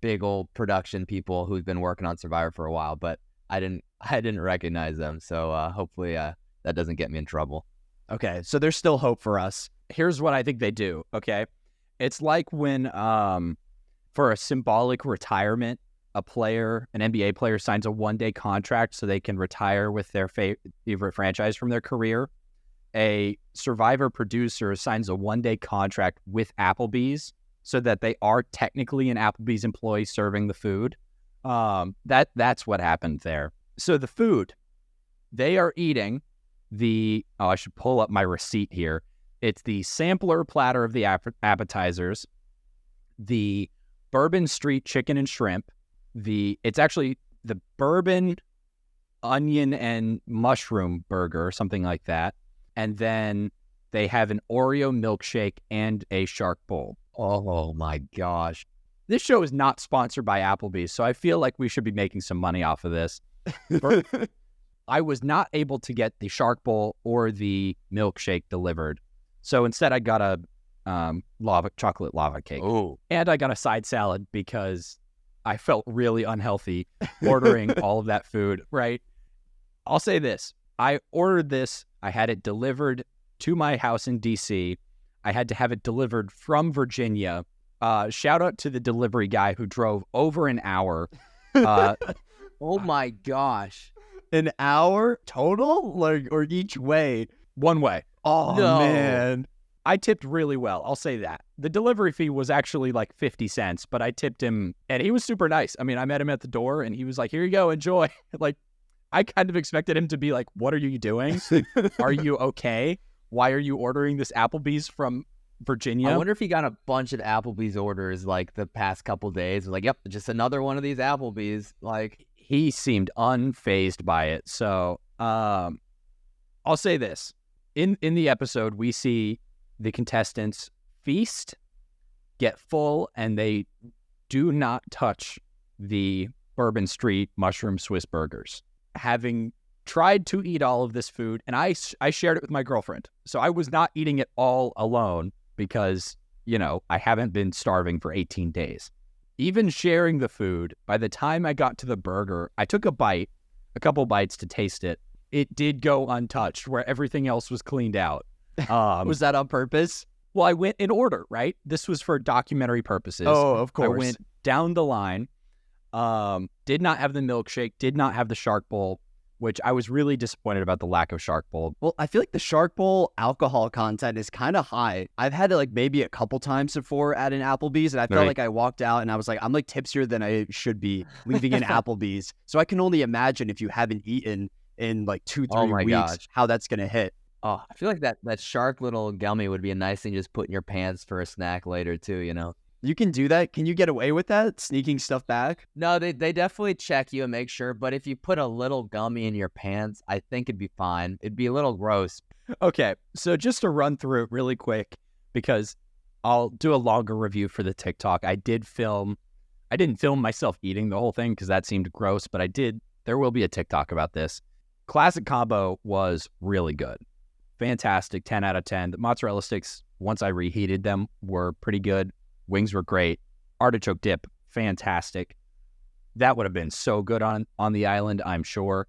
big old production people who've been working on Survivor for a while. But I didn't recognize them, so hopefully that doesn't get me in trouble. Okay, so there's still hope for us. Here's what I think they do, okay? It's like when, for a symbolic retirement, an NBA player signs a one-day contract so they can retire with their favorite franchise from their career. A Survivor producer signs a one-day contract with Applebee's so that they are technically an Applebee's employee serving the food. That's what happened there. So the food, they are eating I should pull up my receipt here. It's the sampler platter of the appetizers, the Bourbon Street chicken and shrimp, it's actually the Bourbon onion and mushroom burger, something like that. And then they have an Oreo milkshake and a shark bowl. Oh my gosh. This show is not sponsored by Applebee's, so I feel like we should be making some money off of this. I was not able to get the shark bowl or the milkshake delivered. So instead I got a chocolate lava cake. Oh. And I got a side salad because I felt really unhealthy ordering all of that food, right? I'll say this. I ordered this. I had it delivered to my house in D.C. I had to have it delivered from Virginia Shout out to the delivery guy who drove over an hour. Uh, Oh my gosh. An hour total, like, or each way? one way. Oh No. man. I tipped really well. I'll say that. The delivery fee was actually like 50 cents, but I tipped him and he was super nice. I mean, I met him at the door and he was like, here you go, enjoy. Like, I kind of expected him to be like, what are you doing? Are you okay? Why are you ordering this Applebee's from Virginia? I wonder if he got a bunch of Applebee's orders like the past couple days. Like, yep, just another one of these Applebee's. Like, He seemed unfazed by it. So I'll say this. In the episode, we see the contestants feast, get full, and they do not touch the Bourbon Street mushroom Swiss burgers. Having tried to eat all of this food, and I shared it with my girlfriend. So I was not eating it all alone because, you know, I haven't been starving for 18 days. Even sharing the food, by the time I got to the burger, I took a couple bites to taste it. It did go untouched where everything else was cleaned out. Was that on purpose? Well, I went in order, right? This was for documentary purposes. Oh, of course. I went down the line, did not have the milkshake, did not have the shark bowl, which I was really disappointed about the lack of shark bowl. Well, I feel like the Shark Bowl alcohol content is kind of high. I've had it like maybe a couple times before at an Applebee's, and I felt Right. like I walked out and I was like, I'm like tipsier than I should be leaving an Applebee's. So I can only imagine if you haven't eaten in like 2-3 Oh my weeks, gosh. how that's gonna hit. oh, I feel like that shark little gummy would be a nice thing to just put in your pants for a snack later too, you know? You can do that. Can you get away with that? Sneaking stuff back? No, they definitely check you and make sure. But if you put a little gummy in your pants, I think it'd be fine. It'd be a little gross. Okay, so just to run through it really quick, because I'll do a longer review for the TikTok. I didn't film myself eating the whole thing because that seemed gross, but there will be a TikTok about this. Classic combo was really good. Fantastic, 10 out of 10. The mozzarella sticks, once I reheated them, were pretty good. Wings were great. Artichoke dip, fantastic. That would have been so good on the island, I'm sure.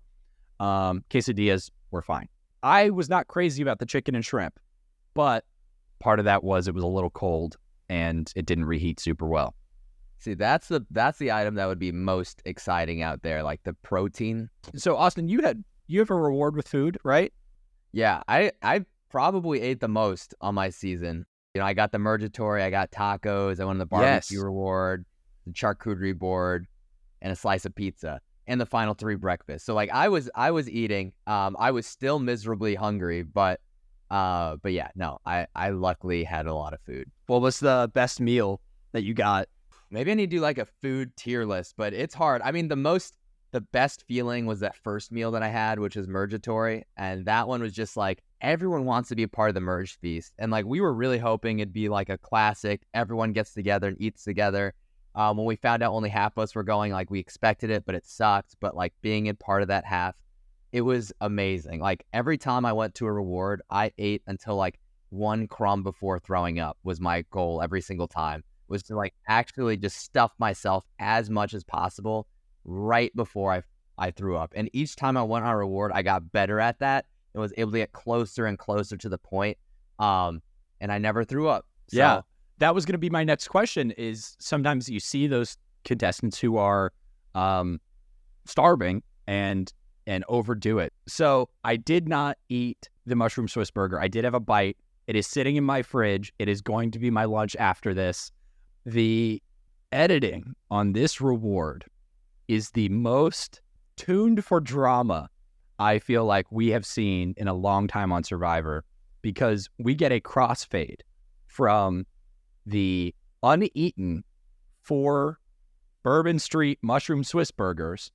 Quesadillas were fine. I was not crazy about the chicken and shrimp, but part of that was it was a little cold and it didn't reheat super well. See, that's the item that would be most exciting out there, like the protein. So Austin, you have a reward with food, right? Yeah, I probably ate the most on my season. You know, I got the Mergatory, I got tacos, I won the barbecue Yes. reward, the charcuterie board, and a slice of pizza, and the final 3 breakfasts. So like I was eating. I was still miserably hungry, but yeah, no, I luckily had a lot of food. What was the best meal that you got? Maybe I need to do like a food tier list, but it's hard. I mean, the best feeling was that first meal that I had, which was Mergatory, and that one was just like everyone wants to be a part of the Merge Feast, and like we were really hoping it'd be like a classic. Everyone gets together and eats together. When we found out only half of us were going, like we expected it, but it sucked. But like being a part of that half, it was amazing. Like every time I went to a reward, I ate until like one crumb before throwing up was my goal every single time. Was to like actually just stuff myself as much as possible right before I threw up. And each time I went on a reward, I got better at that and was able to get closer and closer to the point. And I never threw up. So, Yeah. That was going to be my next question is sometimes you see those contestants who are starving and overdo it. So I did not eat the mushroom Swiss burger. I did have a bite. It is sitting in my fridge. It is going to be my lunch after this. The editing on this reward is the most tuned for drama I feel like we have seen in a long time on Survivor, because we get a crossfade from the uneaten 4 Bourbon Street mushroom Swiss burgers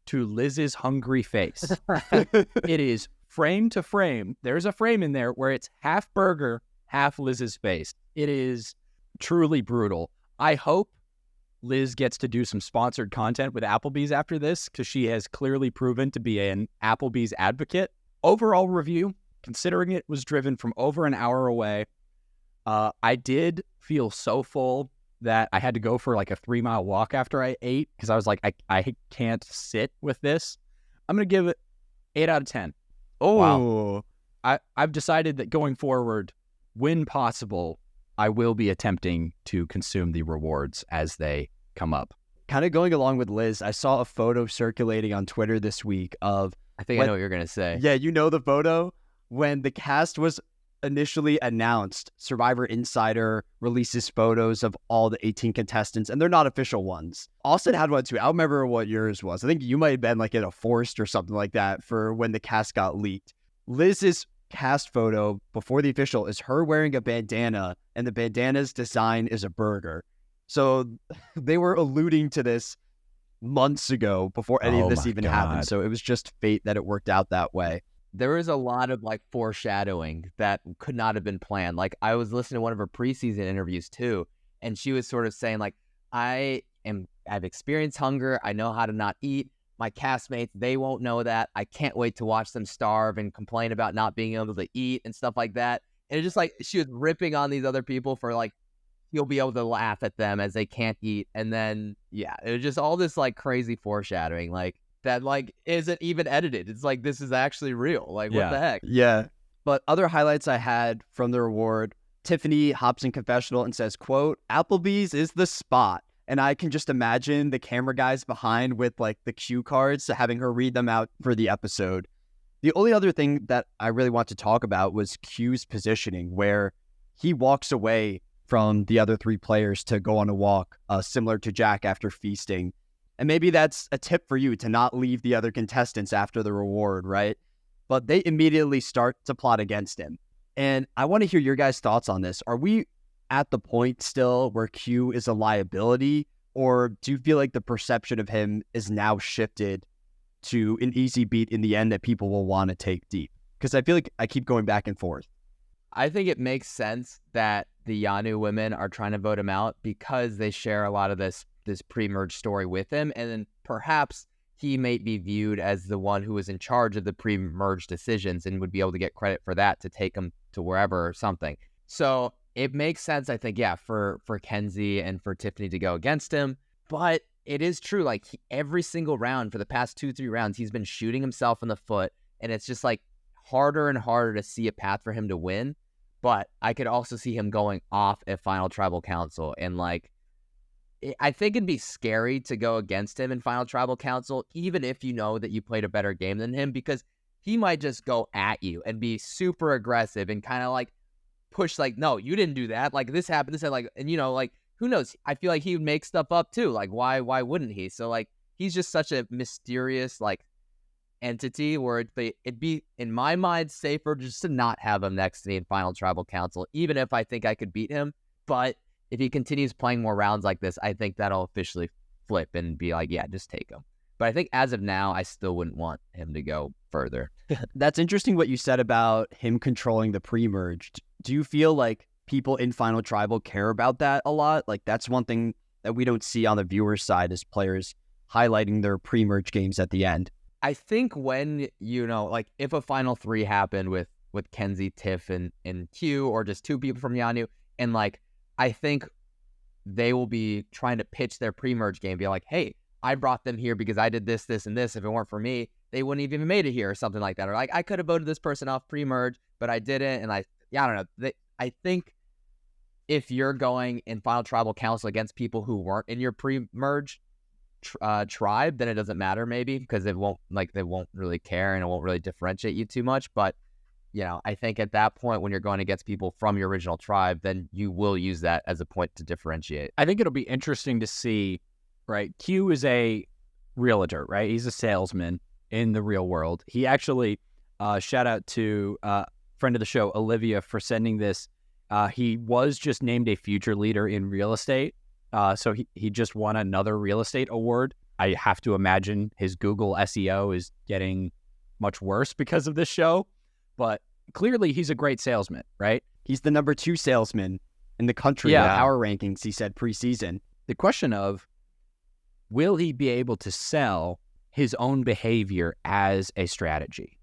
to Liz's hungry face. It is frame to frame. There's a frame in there where it's half burger, half Liz's face. It is truly brutal. I hope Liz gets to do some sponsored content with Applebee's after this, because she has clearly proven to be an Applebee's advocate. Overall review, considering it was driven from over an hour away, I did feel so full that I had to go for like a 3-mile walk after I ate, because I was like, I can't sit with this. I'm going to give it 8 out of 10. Oh, I've decided that going forward, when possible, I will be attempting to consume the rewards as they come up. Kind of going along with Liz, I saw a photo circulating on Twitter this week of I think I know what you're going to say. Yeah, you know the photo? When the cast was initially announced, Survivor Insider releases photos of all the 18 contestants, and they're not official ones. Austin had one too. I don't remember what yours was. I think you might have been like in a forest or something like that for when the cast got leaked. Liz's cast photo before the official is her wearing a bandana, and the bandana's design is a burger. So they were alluding to this months ago before any of this even happened. So it was just fate that it worked out that way. There is a lot of like foreshadowing that could not have been planned. Like I was listening to one of her preseason interviews too, and she was sort of saying like, I've experienced hunger. I know how to not eat. My castmates, they won't know that. I can't wait to watch them starve and complain about not being able to eat and stuff like that. And it's just like she was ripping on these other people for like, you'll be able to laugh at them as they can't eat. And then, yeah, it was just all this like crazy foreshadowing, like that like isn't even edited. It's like, this is actually real. Like, what the heck? Yeah. But other highlights I had from the reward, Tiffany hops in confessional and says, quote, Applebee's is the spot. And I can just imagine the camera guys behind with like the cue cards, having her read them out for the episode. The only other thing that I really want to talk about was Q's positioning, where he walks away from the other three players to go on a walk, similar to Jack after feasting. And maybe that's a tip for you to not leave the other contestants after the reward, right? But they immediately start to plot against him. And I want to hear your guys' thoughts on this. Are we at the point still where Q is a liability, or do you feel like the perception of him is now shifted to an easy beat in the end that people will want to take deep? Because I feel like I keep going back and forth. I think it makes sense that the Yanu women are trying to vote him out because they share a lot of this pre-merge story with him, and then perhaps he may be viewed as the one who was in charge of the pre-merge decisions and would be able to get credit for that to take him to wherever or something. So it makes sense, I think, yeah, for Kenzie and for Tiffany to go against him. But it is true, like every single round for the past 2-3 rounds, he's been shooting himself in the foot, and it's just like harder and harder to see a path for him to win. But I could also see him going off at Final Tribal Council. And like, I think it'd be scary to go against him in Final Tribal Council, even if you know that you played a better game than him, because he might just go at you and be super aggressive and kind of like push like, no, you didn't do that. Like this happened. This happened. Like, and you know, like, who knows? I feel like he would make stuff up too. Like, why wouldn't he? So like, he's just such a mysterious, like, entity where it'd be, in my mind, safer just to not have him next to me in Final Tribal Council, even if I think I could beat him. But if he continues playing more rounds like this, I think that'll officially flip and be like, yeah, just take him. But I think as of now, I still wouldn't want him to go further. That's interesting what you said about him controlling the pre-merge. Do you feel like people in Final Tribal care about that a lot? Like that's one thing that we don't see on the viewer side is players highlighting their pre-merge games at the end. I think when, you know, like if a final three happened with Kenzie, Tiff, and Q, or just two people from Yanu, and like, I think they will be trying to pitch their pre-merge game, be like, hey, I brought them here because I did this, this, and this. If it weren't for me, they wouldn't have even made it here or something like that. Or like, I could have voted this person off pre-merge, but I didn't. And I don't know. I think if you're going in Final Tribal Council against people who weren't in your pre-merge tribe, then it doesn't matter maybe because they won't really care and it won't really differentiate you too much. But you know, I think at that point when you're going against people from your original tribe, then you will use that as a point to differentiate. I think it'll be interesting to see, right? Q is a realtor, right? He's a salesman in the real world. He actually, shout out to friend of the show, Olivia, for sending this. He was just named a future leader in real estate. So he just won another real estate award. I have to imagine his Google SEO is getting much worse because of this show, but clearly he's a great salesman, right? He's the number 2 salesman in the country in the power rankings, he said preseason. The question of, will he be able to sell his own behavior as a strategy,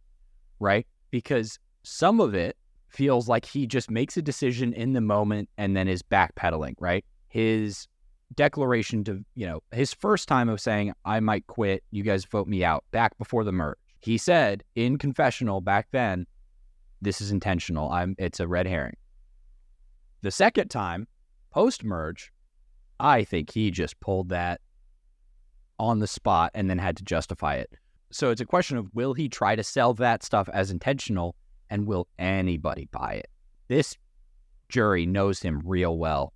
right? Because some of it feels like he just makes a decision in the moment and then is backpedaling, right? His declaration to, you know, his first time of saying, I might quit, you guys vote me out, back before the merge. He said in confessional back then, this is intentional. It's a red herring. The second time, post-merge, I think he just pulled that on the spot and then had to justify it. So it's a question of, will he try to sell that stuff as intentional, and will anybody buy it? This jury knows him real well,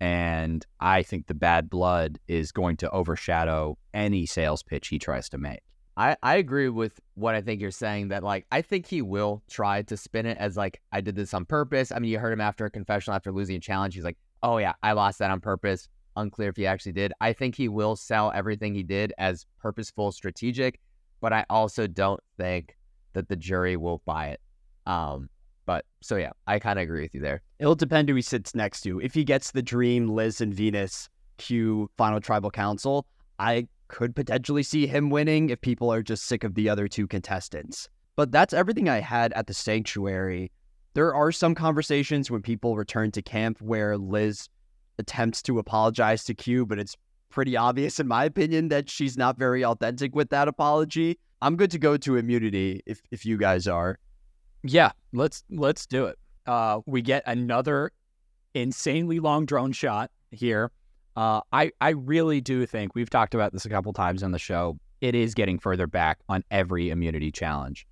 and I think the bad blood is going to overshadow any sales pitch he tries to make. I agree with what I think you're saying, that like I think he will try to spin it as like, I did this on purpose. I mean, you heard him after a confessional after losing a challenge. He's like, oh yeah, I lost that on purpose. Unclear if he actually did. I think he will sell everything he did as purposeful, strategic, but I also don't think that the jury will buy it. But so yeah, I kind of agree with you there. It'll depend who he sits next to. If he gets the Dream, Liz, and Venus Q Final Tribal Council, I could potentially see him winning if people are just sick of the other two contestants. But that's everything I had at the Sanctuary. There are some conversations when people return to camp where Liz attempts to apologize to Q, but it's pretty obvious, in my opinion, that she's not very authentic with that apology. I'm good to go to immunity if you guys are. Yeah, let's do it. We get another insanely long drone shot here. I really do think, we've talked about this a couple times on the show, it is getting further back on every immunity challenge.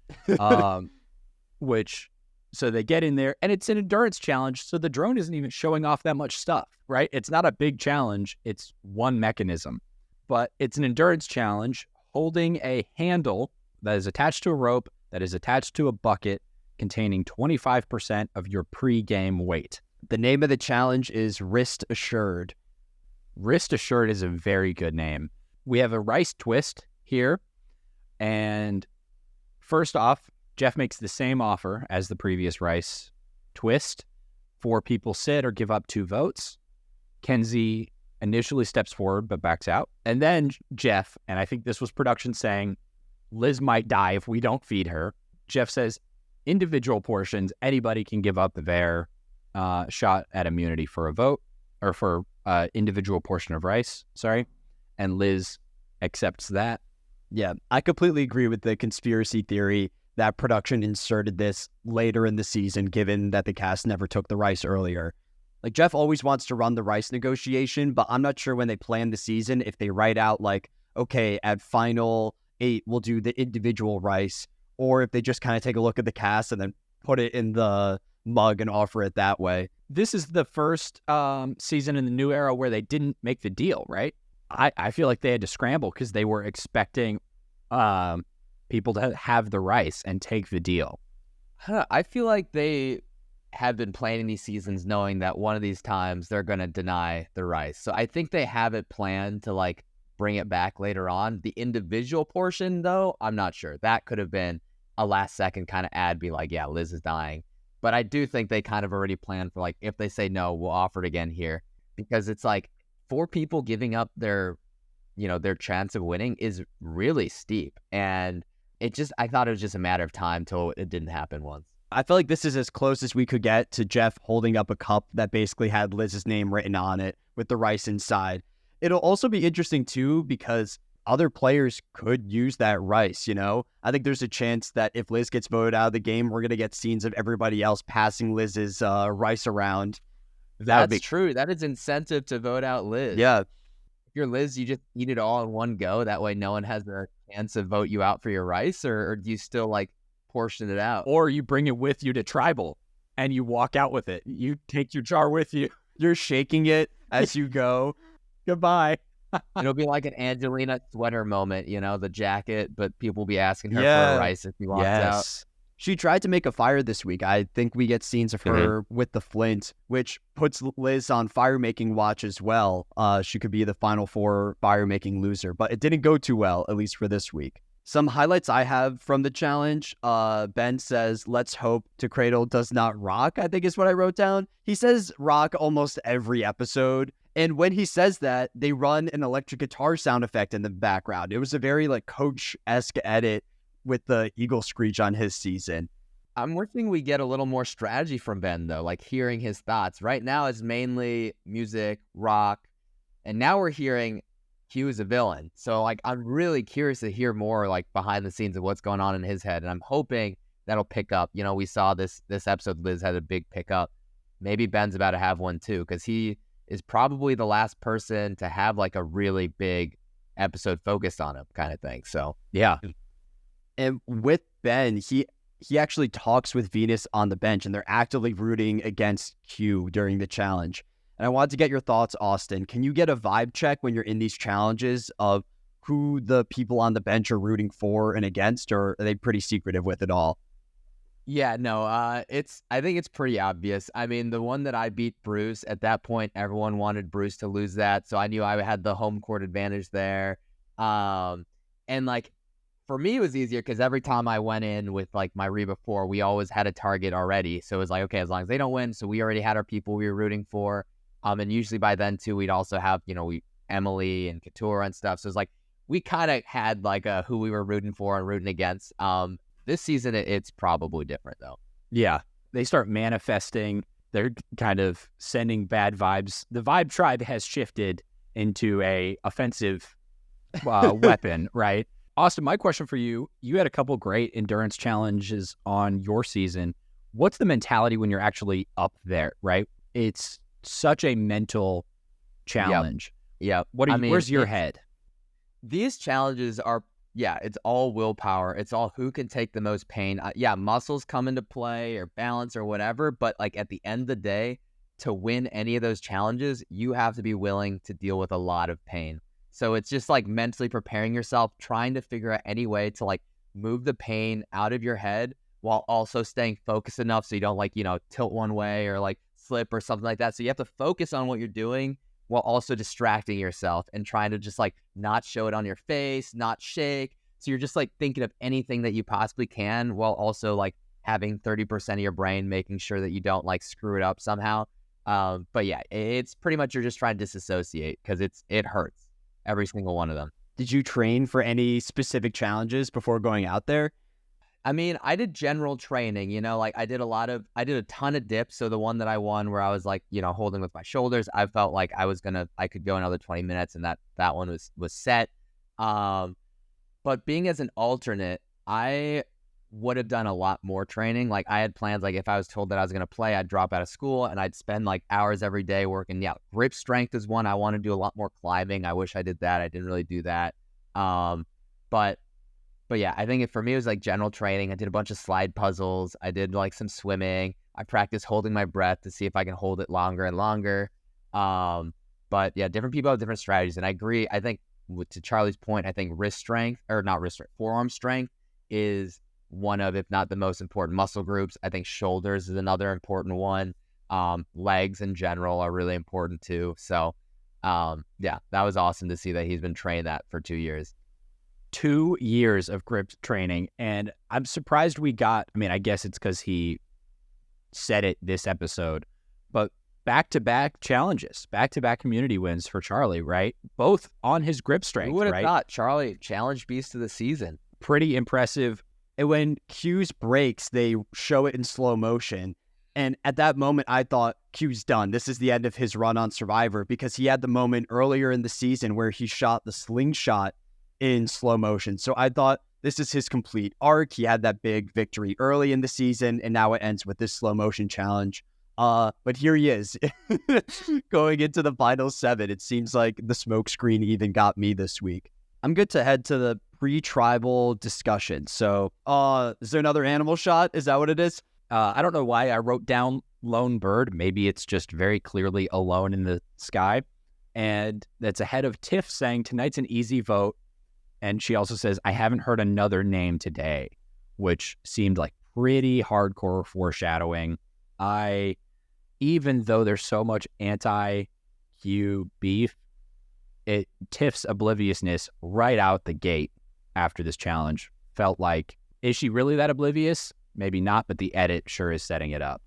So they get in there, and it's an endurance challenge, so the drone isn't even showing off that much stuff, right? It's not a big challenge. It's one mechanism. But it's an endurance challenge holding a handle that is attached to a rope, that is attached to a bucket, containing 25% of your pre-game weight. The name of the challenge is Wrist Assured. Wrist Assured is a very good name. We have a rice twist here. And first off, Jeff makes the same offer as the previous rice twist. 4 people sit or give up 2 votes. Kenzie initially steps forward but backs out. And then Jeff, and I think this was production saying, Liz might die if we don't feed her. Jeff says, individual portions, anybody can give up their shot at immunity for a vote, or for individual portion of rice, and Liz accepts that. Yeah, I completely agree with the conspiracy theory that production inserted this later in the season, given that the cast never took the rice earlier. Like, Jeff always wants to run the rice negotiation, but I'm not sure when they plan the season if they write out like, okay, at final 8 we'll do the individual rice, or if they just kind of take a look at the cast and then put it in the mug and offer it that way. This is the first season in the new era where they didn't make the deal, right? I feel like they had to scramble because they were expecting people to have the rice and take the deal. I feel like they have been planning these seasons knowing that one of these times they're going to deny the rice. So I think they have it planned to like bring it back later on. The individual portion, though, I'm not sure. That could have been a last second kind of ad, be like, yeah, Liz is dying. But I do think they kind of already planned for like, if they say no, we'll offer it again here, because it's like 4 people giving up their chance of winning is really steep. And I thought it was just a matter of time till it didn't happen once. I feel like this is as close as we could get to Jeff holding up a cup that basically had Liz's name written on it with the rice inside. It'll also be interesting too, because other players could use that rice, I think there's a chance that if Liz gets voted out of the game, we're going to get scenes of everybody else passing Liz's rice around. That's true. That is incentive to vote out Liz. Yeah. If you're Liz, you just eat it all in one go. That way no one has a chance to vote you out for your rice, or do you still like portion it out? Or you bring it with you to tribal and you walk out with it. You take your jar with you. You're shaking it as you go. Goodbye. It'll be like an Angelina sweater moment, the jacket, but people will be asking her for a rice if she walks out. She tried to make a fire this week. I think we get scenes of her with the flint, which puts Liz on fire-making watch as well. She could be the final 4 fire-making loser, but it didn't go too well, at least for this week. Some highlights I have from the challenge. Ben says, let's hope To Cradle does not rock, I think is what I wrote down. He says rock almost every episode. And when he says that, they run an electric guitar sound effect in the background. It was a very like Coach-esque edit with the eagle screech on his season. I'm wishing we get a little more strategy from Ben, though, like hearing his thoughts. Right now it's mainly music, rock, and now we're hearing Q is a villain. So like I'm really curious to hear more like behind the scenes of what's going on in his head, and I'm hoping that'll pick up. We saw this episode, Liz had a big pickup. maybe Ben's about to have one too, because he is probably the last person to have like a really big episode focused on him kind of thing. So Yeah. And with Ben, he actually talks with Venus on the bench, and they're actively rooting against Q during the challenge. And I wanted to get your thoughts, Austin. Can you get a vibe check when you're in these challenges of who the people on the bench are rooting for and against, or are they pretty secretive with it all? yeah, no, I think it's pretty obvious. I mean, the one that I beat Bruce, at that point, everyone wanted Bruce to lose that. So I knew I had the home court advantage there. And like, for me, it was easier because every time I went in with like my Reba 4, we always had a target already. So it was like, okay, as long as they don't win. So we already had our people we were rooting for. And usually by then too, we'd also have, Emily and Couture and stuff. So it's like, we kind of had like who we were rooting for and rooting against. This season, it's probably different though. Yeah. They start manifesting. They're kind of sending bad vibes. The vibe tribe has shifted into a offensive weapon, right? Austin, my question for you, you had a couple great endurance challenges on your season. What's the mentality when you're actually up there, right? It's such a mental challenge. Yeah. Where's your head? These challenges are, it's all willpower. It's all who can take the most pain. Muscles come into play or balance or whatever. But like at the end of the day, to win any of those challenges, you have to be willing to deal with a lot of pain. So it's just like mentally preparing yourself, trying to figure out any way to like move the pain out of your head while also staying focused enough so you don't like, tilt one way or like slip or something like that. So you have to focus on what you're doing while also distracting yourself and trying to just like not show it on your face, not shake. So you're just like thinking of anything that you possibly can while also like having 30% of your brain making sure that you don't like screw it up somehow. But yeah, it's pretty much you're just trying to disassociate because it hurts. Every single one of them. Did you train for any specific challenges before going out there? I mean, I did general training, like I did a ton of dips. So the one that I won where I was like, holding with my shoulders, I felt like I could go another 20 minutes and that one was set. But being as an alternate, I would have done a lot more training. Like I had plans, like if I was told that I was going to play, I'd drop out of school and I'd spend like hours every day working. Yeah. Grip strength is one. I want to do a lot more climbing. I wish I did that. I didn't really do that. But yeah, I think for me, it was like general training. I did a bunch of slide puzzles. I did like some swimming. I practiced holding my breath to see if I can hold it longer and longer. But yeah, different people have different strategies. And I agree. I think to Charlie's point, I think forearm strength is one of, if not the most important muscle groups. I think shoulders is another important one. Legs in general are really important too. So, that was awesome to see that he's been trained that for 2 years. 2 years of grip training. And I'm surprised I guess it's because he said it this episode, but back-to-back challenges, back-to-back community wins for Charlie, right? Both on his grip strength, Who would have right? thought Charlie challenge beast of the season? Pretty impressive. And when Q's breaks, they show it in slow motion. And at that moment, I thought Q's done. This is the end of his run on Survivor because he had the moment earlier in the season where he shot the slingshot in slow motion. So I thought this is his complete arc. He had that big victory early in the season, and now it ends with this slow motion challenge. But here he is going into the final 7. It seems like the smoke screen even got me this week. I'm good to head to the pre-tribal discussion. So, is there another animal shot? Is that what it is? I don't know why I wrote down lone bird. Maybe it's just very clearly alone in the sky. And that's ahead of Tiff saying tonight's an easy vote. And she also says, I haven't heard another name today, which seemed like pretty hardcore foreshadowing. Even though there's so much anti-Q beef, Tiff's obliviousness right out the gate after this challenge felt like, is she really that oblivious? Maybe not, but the edit sure is setting it up.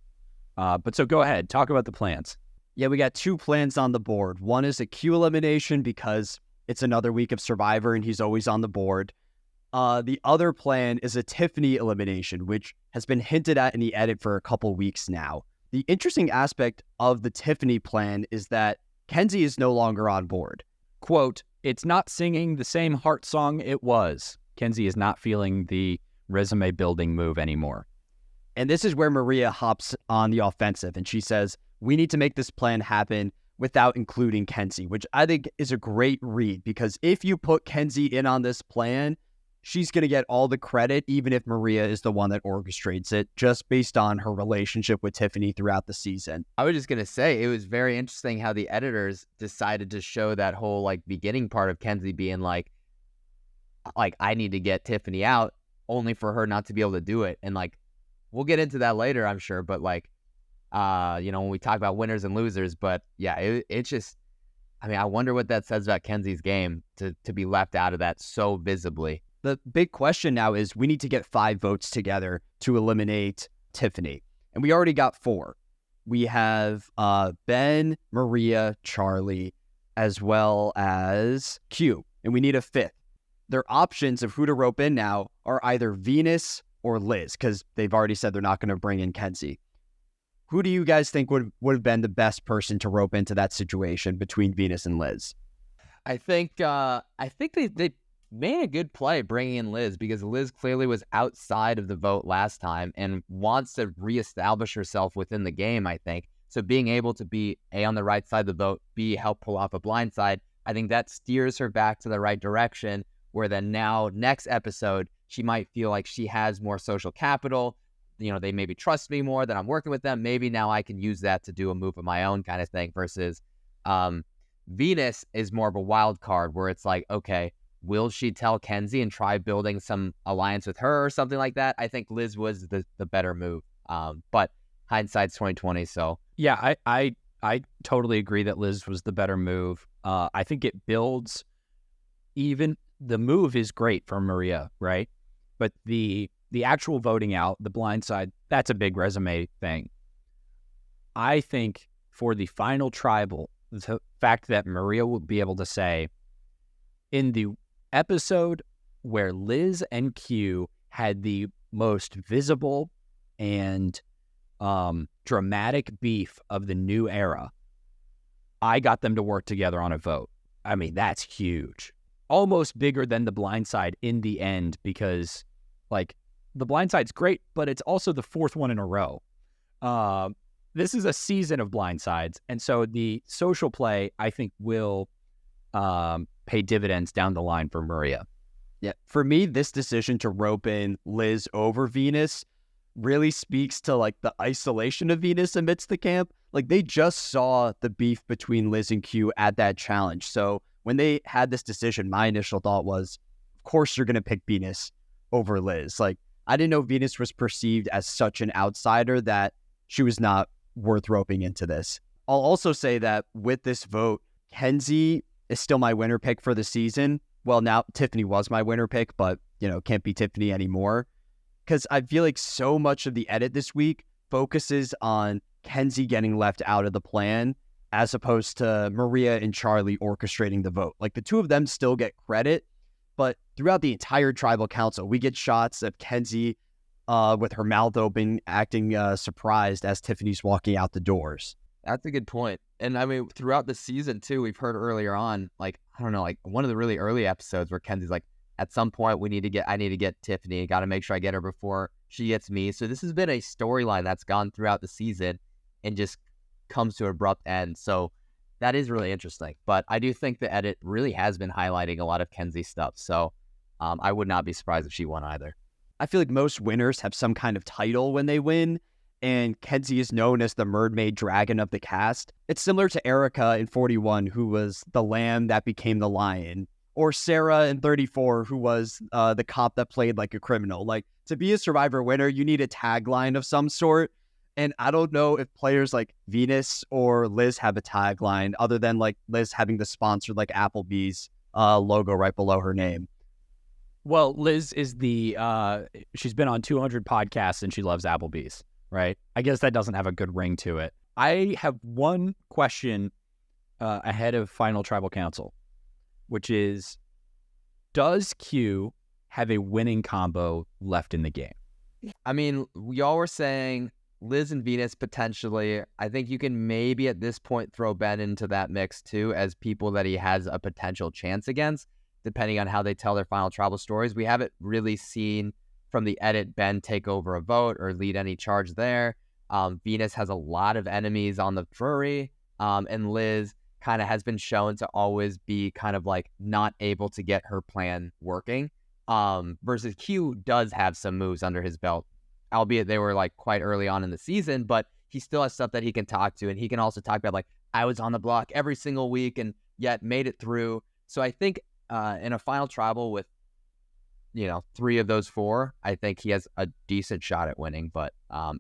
But so go ahead, talk about the plans. Yeah, we got 2 plans on the board. One is a Q elimination because it's another week of Survivor and he's always on the board. The other plan is a Tiffany elimination, which has been hinted at in the edit for a couple weeks now. The interesting aspect of the Tiffany plan is that Kenzie is no longer on board. Quote, it's not singing the same heart song it was. Kenzie is not feeling the resume building move anymore. And this is where Maria hops on the offensive and she says, we need to make this plan happen without including Kenzie, which I think is a great read because if you put Kenzie in on this plan, she's going to get all the credit, even if Maria is the one that orchestrates it, just based on her relationship with Tiffany throughout the season. I was just going to say, it was very interesting how the editors decided to show that whole like beginning part of Kenzie being like, I need to get Tiffany out only for her not to be able to do it. And like, we'll get into that later, I'm sure. But like, when we talk about winners and losers, but yeah, it's just, I wonder what that says about Kenzie's game to be left out of that so visibly. The big question now is we need to get 5 votes together to eliminate Tiffany. And we already got 4. We have Ben, Maria, Charlie, as well as Q. And we need a 5th. Their options of who to rope in now are either Venus or Liz, because they've already said they're not going to bring in Kenzie. Who do you guys think would have been the best person to rope into that situation between Venus and Liz? I think they made a good play bringing in Liz because Liz clearly was outside of the vote last time and wants to reestablish herself within the game, I think. So being able to be A, on the right side of the vote, B, help pull off a blind side, I think that steers her back to the right direction, where then now next episode, she might feel like she has more social capital. They maybe trust me more that I'm working with them. Maybe now I can use that to do a move of my own kind of thing versus Venus is more of a wild card where it's like, okay, will she tell Kenzie and try building some alliance with her or something like that? I think Liz was the better move. But hindsight's 2020. So yeah, I totally agree that Liz was the better move. I think it builds even the move is great for Maria, right? But the actual voting out, the blind side, that's a big resume thing. I think for the final tribal, the fact that Maria will be able to say, in the episode where Liz and Q had the most visible and dramatic beef of the new era, I got them to work together on a vote. That's huge. Almost bigger than the blind side in the end because, the blind side's great, but it's also the 4th one in a row. This is a season of blind sides, and so the social play, I think, will pay dividends down the line for Maria. Yeah, for me, this decision to rope in Liz over Venus really speaks to the isolation of Venus amidst the camp. They just saw the beef between Liz and Q at that challenge. So when they had this decision, my initial thought was, of course you're going to pick Venus over Liz. I didn't know Venus was perceived as such an outsider that she was not worth roping into this. I'll also say that with this vote, Kenzie is still my winner pick for the season. Well, now Tiffany was my winner pick, but, can't be Tiffany anymore. Because I feel like so much of the edit this week focuses on Kenzie getting left out of the plan as opposed to Maria and Charlie orchestrating the vote. The two of them still get credit, but throughout the entire tribal council, we get shots of Kenzie with her mouth open, acting surprised as Tiffany's walking out the doors. That's a good point. And throughout the season too, we've heard earlier on, one of the really early episodes where Kenzie's like, at some point I need to get Tiffany. Got to make sure I get her before she gets me. So this has been a storyline that's gone throughout the season and just comes to an abrupt end. So that is really interesting. But I do think the edit really has been highlighting a lot of Kenzie stuff. So I would not be surprised if she won either. I feel like most winners have some kind of title when they win, and Kenzie is known as the mermaid dragon of the cast. It's similar to Erica in 41, who was the lamb that became the lion, or Sarah in 34, who was the cop that played like a criminal. To be a Survivor winner, you need a tagline of some sort. And I don't know if players like Venus or Liz have a tagline other than Liz having the sponsored Applebee's logo right below her name. Well, Liz is she's been on 200 podcasts and she loves Applebee's, right? I guess that doesn't have a good ring to it. I have one question ahead of Final Tribal Council, which is, does Q have a winning combo left in the game? Y'all were saying Liz and Venus potentially. I think you can maybe at this point throw Ben into that mix too as people that he has a potential chance against, depending on how they tell their Final Tribal stories. We haven't really seen from the edit Ben take over a vote or lead any charge there. Venus has a lot of enemies on the jury, and Liz kind of has been shown to always be kind of like not able to get her plan working. Versus Q does have some moves under his belt, albeit they were like quite early on in the season, but he still has stuff that he can talk to, and he can also talk about like, I was on the block every single week and yet made it through. So I think in a final tribal with 3 of those 4, I think he has a decent shot at winning, but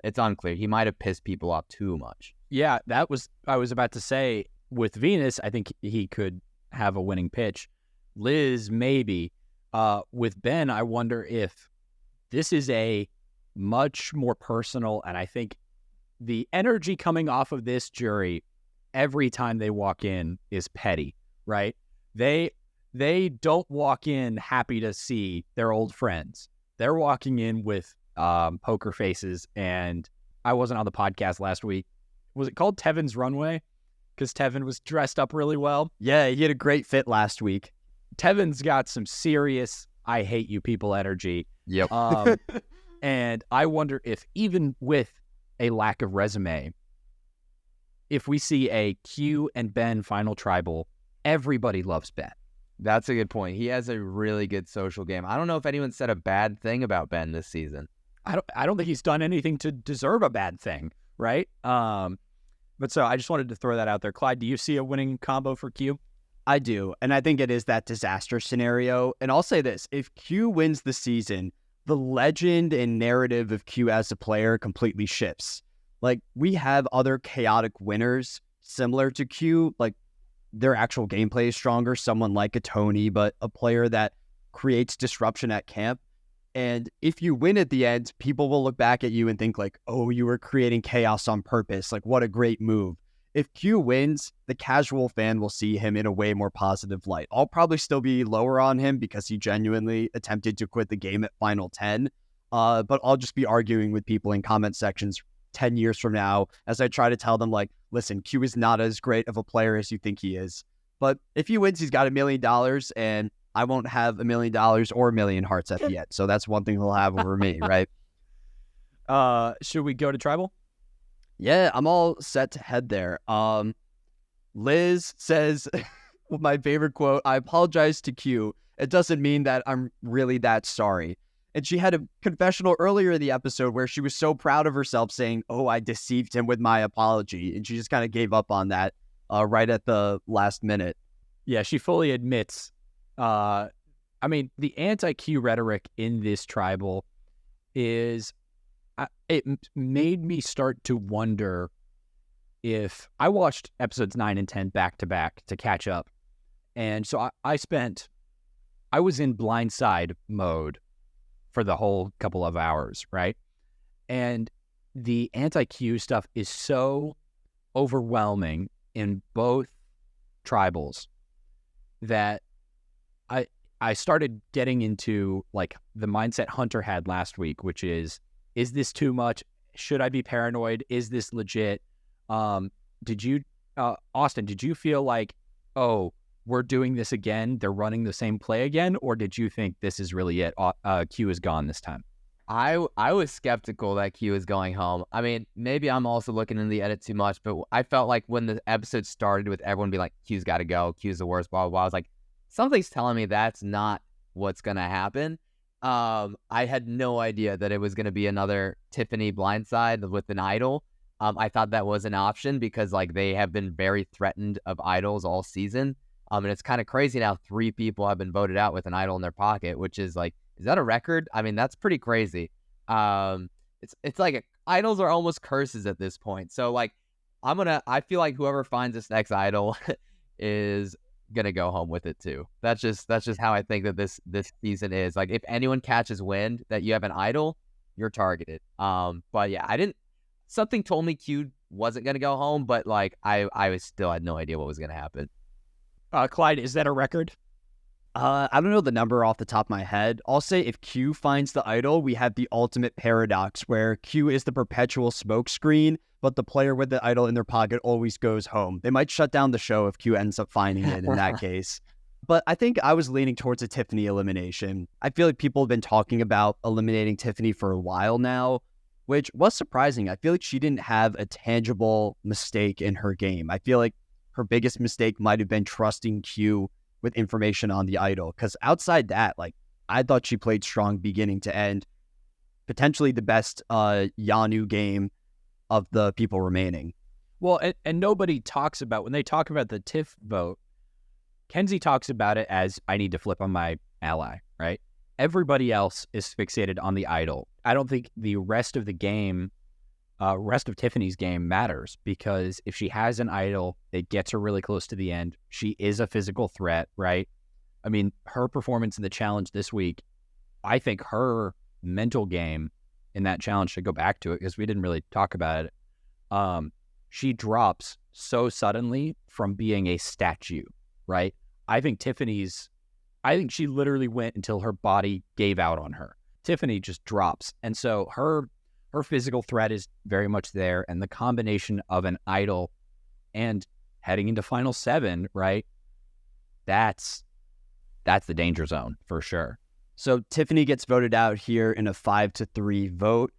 it's unclear. He might have pissed people off too much. Yeah, I was about to say, with Venus, I think he could have a winning pitch. Liz, maybe. With Ben, I wonder if this is a much more personal, and I think the energy coming off of this jury every time they walk in is petty, right? They don't walk in happy to see their old friends. They're walking in with poker faces, and I wasn't on the podcast last week. Was it called Tevin's Runway? Because Tevin was dressed up really well. Yeah, he had a great fit last week. Tevin's got some serious I hate you people energy. Yep. And I wonder if even with a lack of resume, if we see a Q and Ben final tribal, everybody loves Ben. That's a good point. He has a really good social game. I don't know if anyone said a bad thing about Ben this season. I don't think he's done anything to deserve a bad thing, right? But so I just wanted to throw that out there. Clyde, do you see a winning combo for Q? I do, and I think it is that disaster scenario. And I'll say this, if Q wins the season, the legend and narrative of Q as a player completely shifts. Like, we have other chaotic winners similar to Q, like their actual gameplay is stronger, someone like a Tony, but a player that creates disruption at camp. And if you win at the end, people will look back at you and think like, oh, you were creating chaos on purpose. Like, what a great move. If Q wins, the casual fan will see him in a way more positive light. I'll probably still be lower on him because he genuinely attempted to quit the game at Final 10. But I'll just be arguing with people in comment sections 10 years from now as I try to tell them, like, listen, Q is not as great of a player as you think he is. But if he wins, he's got $1 million, and I won't have $1 million or a million hearts at the end. So that's one thing he'll have over me, right? Should we go to tribal? Yeah, I'm all set to head there. Liz says, my favorite quote, I apologize to Q. It doesn't mean that I'm really that sorry. And she had a confessional earlier in the episode where she was so proud of herself saying, oh, I deceived him with my apology. And she just kind of gave up on that right at the last minute. Yeah, she fully admits. I mean, the anti-Q rhetoric in this tribal is... it made me start to wonder if I watched episodes 9 and 10 back to back to catch up. And so I was in blindside mode for the whole couple of hours, right? And the anti-Q stuff is so overwhelming in both tribals that I started getting into like the mindset Hunter had last week, which is this too much? Should I be paranoid? Is this legit? Austin, did you feel like, oh, we're doing this again? They're running the same play again? Or did you think this is really it? Q is gone this time. I was skeptical that Q is going home. I mean, maybe I'm also looking in the edit too much, but I felt like when the episode started with everyone being like, Q's got to go, Q's the worst, blah, blah, blah, I was like, something's telling me that's not what's going to happen. I had no idea that it was going to be another Tiffany blindside with an idol. I thought that was an option because like they have been very threatened of idols all season. And it's kind of crazy now 3 people have been voted out with an idol in their pocket, which is like, is that a record? I mean, that's pretty crazy. It's like idols are almost curses at this point. So like, I feel like whoever finds this next idol is gonna go home with it too. That's just how I think that this season is. Like, if anyone catches wind that you have an idol, you're targeted. But yeah, something told me Q wasn't gonna go home, but like I still had no idea what was gonna happen. Clyde, is that a record? I don't know the number off the top of my head. I'll say if Q finds the idol, we have the ultimate paradox where Q is the perpetual smokescreen, but the player with the idol in their pocket always goes home. They might shut down the show if Q ends up finding it in that case. But I think I was leaning towards a Tiffany elimination. I feel like people have been talking about eliminating Tiffany for a while now, which was surprising. I feel like she didn't have a tangible mistake in her game. I feel like her biggest mistake might have been trusting Q with information on the idol. Because outside that, like, I thought she played strong beginning to end. Potentially the best Yanu game of the people remaining. Well, and nobody talks about, when they talk about the Tiff vote, Kenzie talks about it as, I need to flip on my ally, right? Everybody else is fixated on the idol. I don't think the rest of the game, rest of Tiffany's game matters, because if she has an idol, it gets her really close to the end. She is a physical threat, right? I mean, her performance in the challenge this week, I think her mental game in that challenge, should go back to it because we didn't really talk about it. She drops so suddenly from being a statue, right? I think she literally went until her body gave out on her. Tiffany just drops. And so her physical threat is very much there. And the combination of an idol and heading into final 7, right? That's the danger zone for sure. So Tiffany gets voted out here in a 5-3 vote.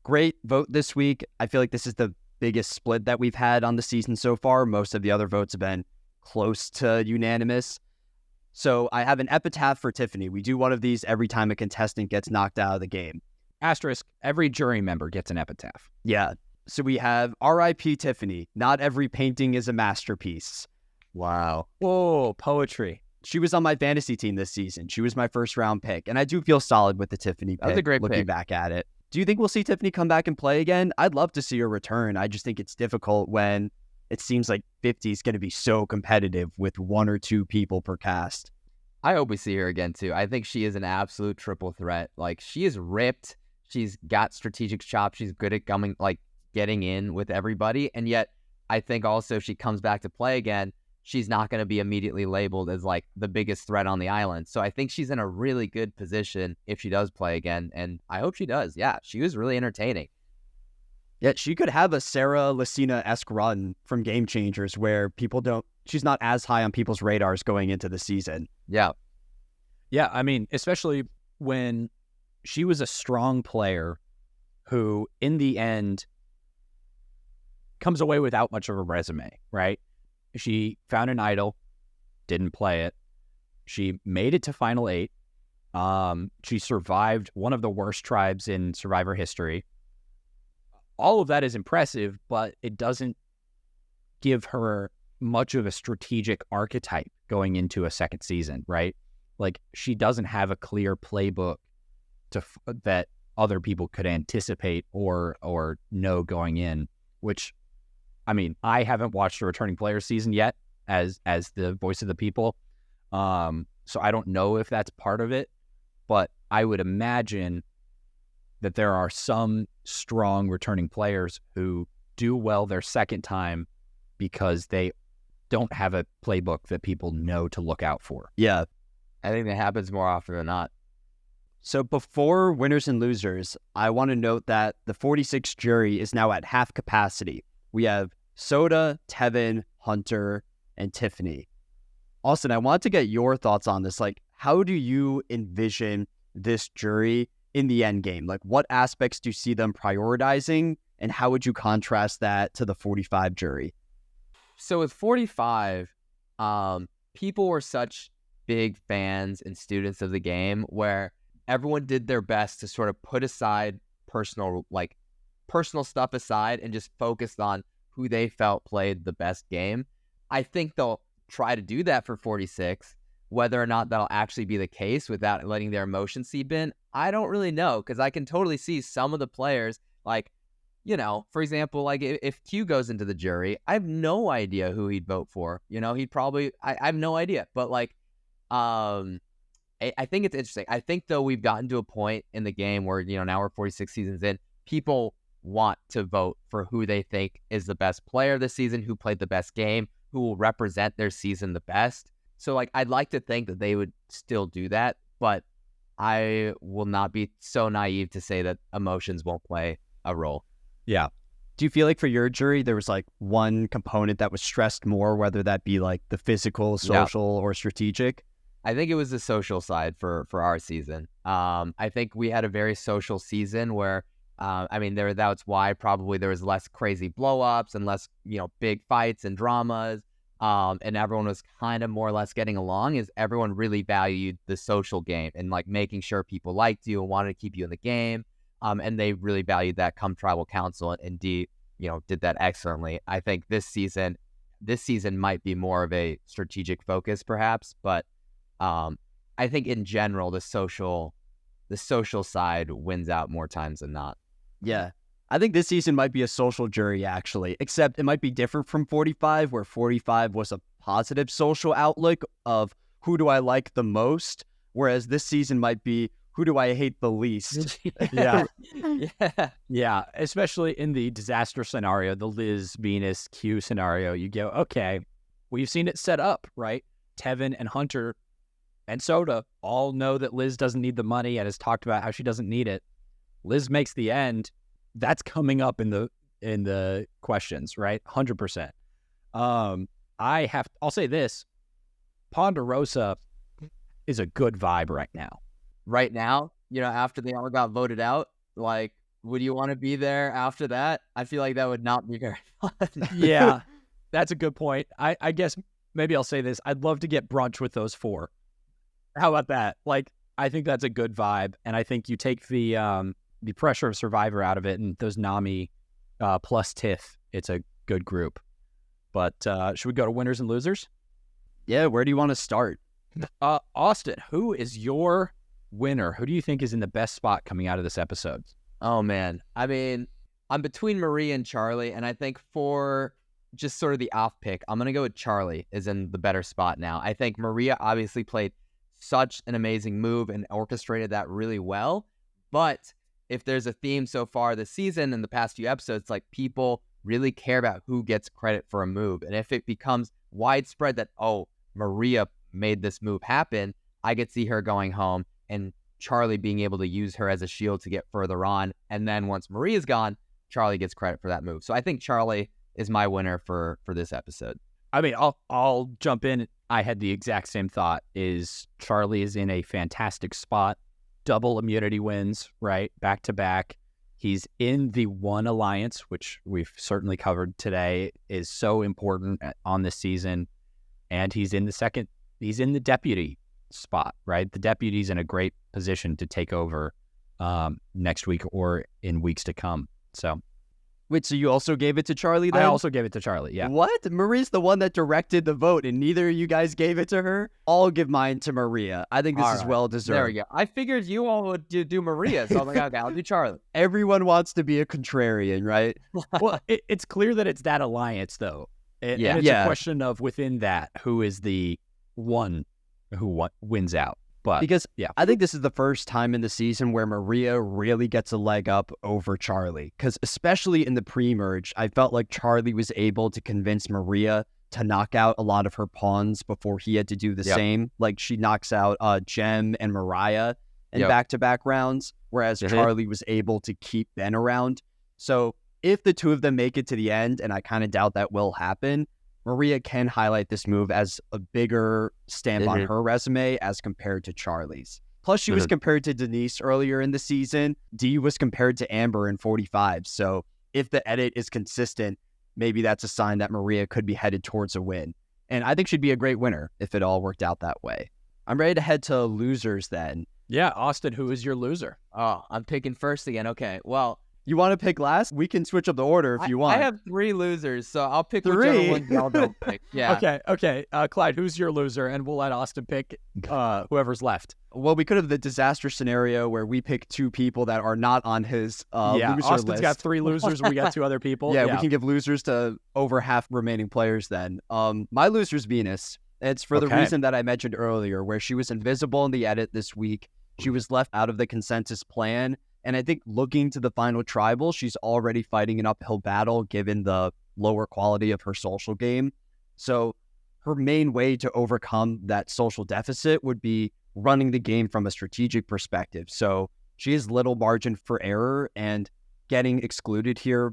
Great vote this week. I feel like this is the biggest split that we've had on the season so far. Most of the other votes have been close to unanimous. So I have an epitaph for Tiffany. We do one of these every time a contestant gets knocked out of the game. Asterisk, every jury member gets an epitaph. Yeah. So we have R.I.P. Tiffany. Not every painting is a masterpiece. Wow. Whoa, poetry. She was on my fantasy team this season. She was my first round pick. And I do feel solid with the Tiffany pick. That was a great looking pick. back at it. Do you think we'll see Tiffany come back and play again? I'd love to see her return. I just think it's difficult when it seems like 50 is going to be so competitive with 1 or 2 people per cast. I hope we see her again, too. I think she is an absolute triple threat. Like, she is ripped. She's got strategic chops. She's good at getting in with everybody. And yet, I think also if she comes back to play again, she's not going to be immediately labeled as like the biggest threat on the island. So I think she's in a really good position if she does play again. And I hope she does. Yeah, she was really entertaining. Yeah, she could have a Sarah Lucina-esque run from Game Changers where she's not as high on people's radars going into the season. Yeah. Yeah, I mean, especially when she was a strong player who, in the end, comes away without much of a resume, right? She found an idol, didn't play it. She made it to Final 8. She survived one of the worst tribes in Survivor history. All of that is impressive, but it doesn't give her much of a strategic archetype going into a second season, right? Like, she doesn't have a clear playbook that other people could anticipate or know going in, which, I mean, I haven't watched a returning player season yet as the voice of the people. So I don't know if that's part of it, but I would imagine that there are some strong returning players who do well their second time because they don't have a playbook that people know to look out for. Yeah. I think that happens more often than not. So before winners and losers, I want to note that the 46 jury is now at half capacity. We have Soda, Tevin, Hunter, and Tiffany. Austin, I want to get your thoughts on this. Like, how do you envision this jury in the end game? Like, what aspects do you see them prioritizing, and how would you contrast that to the 45 jury? So with 45, people were such big fans and students of the game where everyone did their best to sort of put aside personal stuff aside and just focused on who they felt played the best game. I think they'll try to do that for 46. Whether or not that'll actually be the case without letting their emotions seep in, I don't really know, because I can totally see some of the players, like, you know, for example, like if Q goes into the jury, I have no idea who he'd vote for. You know, he'd probably, I have no idea. But like, I think it's interesting. I think, though, we've gotten to a point in the game where, you know, now we're 46 seasons in, people want to vote for who they think is the best player this season, who played the best game, who will represent their season the best. So, like, I'd like to think that they would still do that, but I will not be so naive to say that emotions won't play a role. Yeah. Do you feel like for your jury, there was like one component that was stressed more, whether that be like the physical, social, or strategic? I think it was the social side for our season. I think we had a very social season where, that's why probably there was less crazy blow-ups and less, big fights and dramas. And everyone was kind of more or less getting along, is everyone really valued the social game and like making sure people liked you and wanted to keep you in the game. And they really valued that come tribal council, and indeed, did that excellently. I think this season might be more of a strategic focus perhaps, but I think in general, the social side wins out more times than not. Yeah. I think this season might be a social jury, actually, except it might be different from 45, where 45 was a positive social outlook of who do I like the most, whereas this season might be who do I hate the least. Yeah. Yeah. Yeah. Especially in the disaster scenario, the Liz, Venus, Q scenario, you go, okay, we've seen it set up, right? Tevin and Hunter and Soda all know that Liz doesn't need the money and has talked about how she doesn't need it. Liz makes the end. That's coming up in the questions, right? 100%. I'll say this. Ponderosa is a good vibe right now. Right now, after they all got voted out, like, would you want to be there after that? I feel like that would not be very fun. Yeah, that's a good point. I guess maybe I'll say this. I'd love to get brunch with those four. How about that? Like, I think that's a good vibe. And I think you take the pressure of Survivor out of it, and those Nami plus Tiff, it's a good group. But should we go to winners and losers? Yeah, where do you want to start? Austin, who is your winner? Who do you think is in the best spot coming out of this episode? Oh, man. I mean, I'm between Maria and Charlie, and I think for just sort of the off pick, I'm going to go with Charlie is in the better spot now. I think Maria obviously played such an amazing move and orchestrated that really well. But if there's a theme so far this season and the past few episodes, like people really care about who gets credit for a move. And if it becomes widespread that, oh, Maria made this move happen, I could see her going home and Charlie being able to use her as a shield to get further on. And then once Maria's gone, Charlie gets credit for that move. So I think Charlie is my winner for this episode. I mean, I'll jump in. I had the exact same thought. Is Charlie is in a fantastic spot. Double immunity wins, right? Back to back. He's in the one alliance, which we've certainly covered today, is so important on this season. And he's in the deputy spot, right? The deputy's in a great position to take over next week or in weeks to come. So, wait, so you also gave it to Charlie then? I also gave it to Charlie, yeah. What? Maria's the one that directed the vote, and neither of you guys gave it to her? I'll give mine to Maria. I think this is well-deserved. There we go. I figured you all would do Maria, so I'm like, okay, I'll do Charlie. Everyone wants to be a contrarian, right? Well, it's clear that it's that alliance, though. And it's a question of within that, who is the one who wins out. But because I think this is the first time in the season where Maria really gets a leg up over Charlie. Because especially in the pre-merge, I felt like Charlie was able to convince Maria to knock out a lot of her pawns before he had to do the same. Like she knocks out Jem and Mariah in back-to-back rounds, whereas Charlie was able to keep Ben around. So if the two of them make it to the end, and I kind of doubt that will happen, Maria can highlight this move as a bigger stamp on her resume as compared to Charlie's. Plus, she was compared to Denise earlier in the season. Dee was compared to Amber in 45. So if the edit is consistent, maybe that's a sign that Maria could be headed towards a win. And I think she'd be a great winner if it all worked out that way. I'm ready to head to losers then. Yeah, Austin, who is your loser? Oh, I'm picking first again. Okay, well, you want to pick last? We can switch up the order if you want. I have 3 losers, so I'll pick whichever one y'all don't pick. Yeah. Okay. Clyde, who's your loser? And we'll let Austin pick whoever's left. Well, we could have the disaster scenario where we pick 2 people that are not on his loser Austin's list. Got 3 losers. We got 2 other people. Yeah, we can give losers to over half remaining players then. My loser's Venus. It's for the reason that I mentioned earlier, where she was invisible in the edit this week. She was left out of the consensus plan. And I think looking to the final tribal, she's already fighting an uphill battle given the lower quality of her social game. So her main way to overcome that social deficit would be running the game from a strategic perspective. So she has little margin for error, and getting excluded here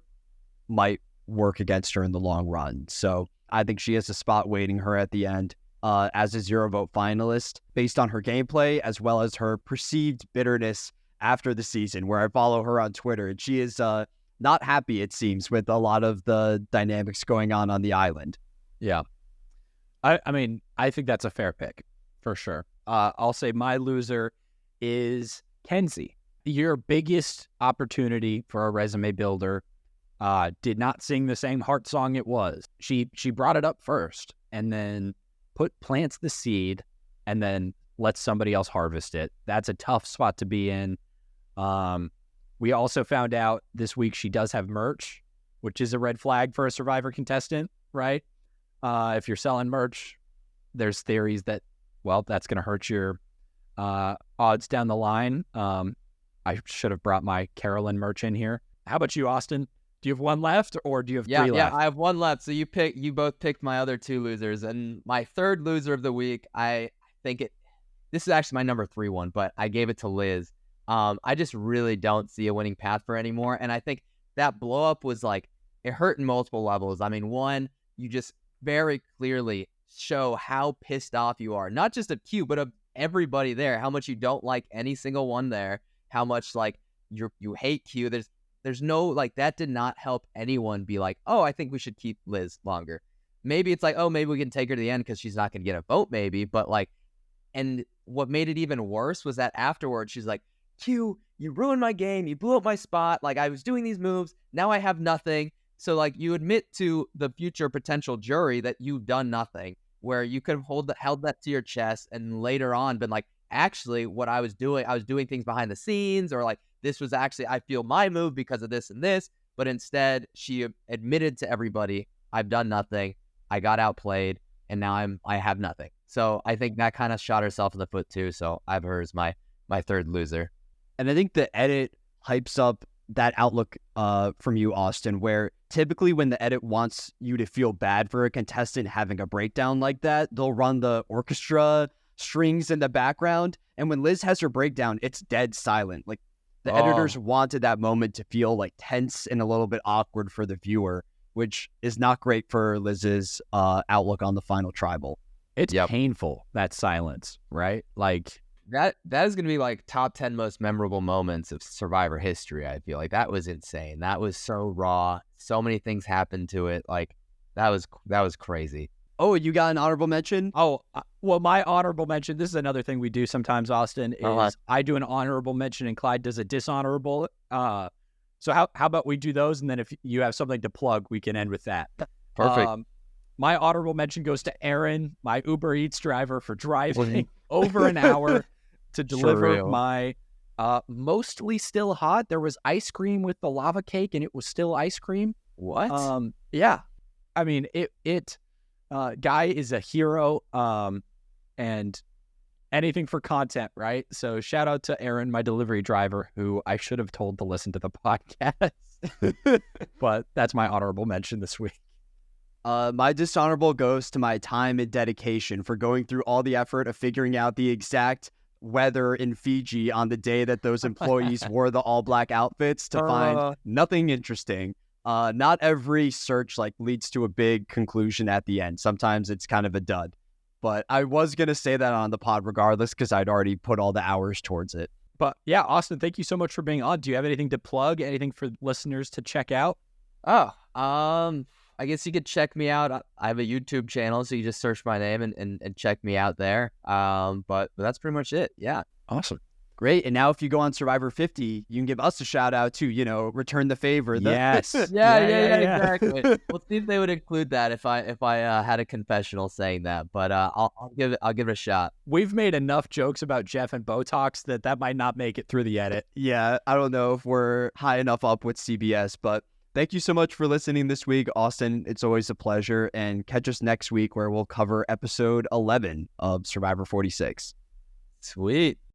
might work against her in the long run. So I think she has a spot waiting her at the end as a zero vote finalist based on her gameplay as well as her perceived bitterness after the season, where I follow her on Twitter. And she is not happy, it seems, with a lot of the dynamics going on the island. Yeah. I mean, I think that's a fair pick for sure. I'll say my loser is Kenzie. Your biggest opportunity for a resume builder did not sing the same heart song it was. She brought it up first and then plants the seed and then lets somebody else harvest it. That's a tough spot to be in. We also found out this week she does have merch, which is a red flag for a Survivor contestant, right? If you're selling merch, there's theories that, well, that's going to hurt your odds down the line. I should have brought my Carolyn merch in here. How about you, Austin? Do you have one left, or do you have three left? Yeah, I have one left. So you both picked my other two losers, and my third loser of the week, I think this is actually my number 3 one, but I gave it to Liz. I just really don't see a winning path for her anymore, and I think that blow up was like, it hurt in multiple levels. I mean, one, you just very clearly show how pissed off you are, not just of Q, but of everybody there, how much you don't like any single one there, how much like you hate Q. There's no, like, that did not help anyone be like, oh, I think we should keep Liz longer. Maybe it's like, oh, maybe we can take her to the end because she's not going to get a vote maybe, but like, and what made it even worse was that afterwards she's like, Q, you ruined my game, you blew up my spot, like I was doing these moves, now I have nothing. So like, you admit to the future potential jury that you've done nothing, where you could have held that to your chest and later on been like, actually what I was doing things behind the scenes, or like, this was actually, I feel my move because of this and this. But instead she admitted to everybody, I've done nothing, I got outplayed, and now I have nothing. So I think that kind of shot herself in the foot too. So I have her as my third loser. And I think the edit hypes up that outlook from you, Austin, where typically when the edit wants you to feel bad for a contestant having a breakdown like that, they'll run the orchestra strings in the background. And when Liz has her breakdown, it's dead silent. Like, the editors wanted that moment to feel like tense and a little bit awkward for the viewer, which is not great for Liz's outlook on the final tribal. It's painful, that silence, right? Like, that is going to be like top 10 most memorable moments of Survivor history. I feel like that was insane. That was so raw. So many things happened to it. Like, that was crazy. Oh, you got an honorable mention? Oh, well, my honorable mention, this is another thing we do sometimes, Austin, is I do an honorable mention and Clyde does a dishonorable. So how about we do those, and then if you have something to plug, we can end with that. Perfect. My honorable mention goes to Aaron, my Uber Eats driver, for driving over an hour to deliver my mostly still hot. There was ice cream with the lava cake, and it was still ice cream. What? Yeah. I mean, it guy is a hero, and anything for content, right? So shout out to Aaron, my delivery driver, who I should have told to listen to the podcast, but that's my honorable mention this week. My dishonorable goes to my time and dedication for going through all the effort of figuring out the exact weather in Fiji on the day that those employees wore the all black outfits to find nothing interesting. Not every search like leads to a big conclusion at the end. Sometimes it's kind of a dud. But I was going to say that on the pod regardless because I'd already put all the hours towards it. But yeah, Austin, thank you so much for being on. Do you have anything to plug? Anything for listeners to check out? I guess you could check me out. I have a YouTube channel, so you just search my name and check me out there. But that's pretty much it. Yeah. Awesome. Great. And now if you go on Survivor 50, you can give us a shout out to, return the favor. Yes. Yeah, exactly. We'll see if they would include that if I had a confessional saying that. But I'll give it a shot. We've made enough jokes about Jeff and Botox that might not make it through the edit. Yeah, I don't know if we're high enough up with CBS, but thank you so much for listening this week, Austin. It's always a pleasure. And catch us next week where we'll cover episode 11 of Survivor 46. Sweet.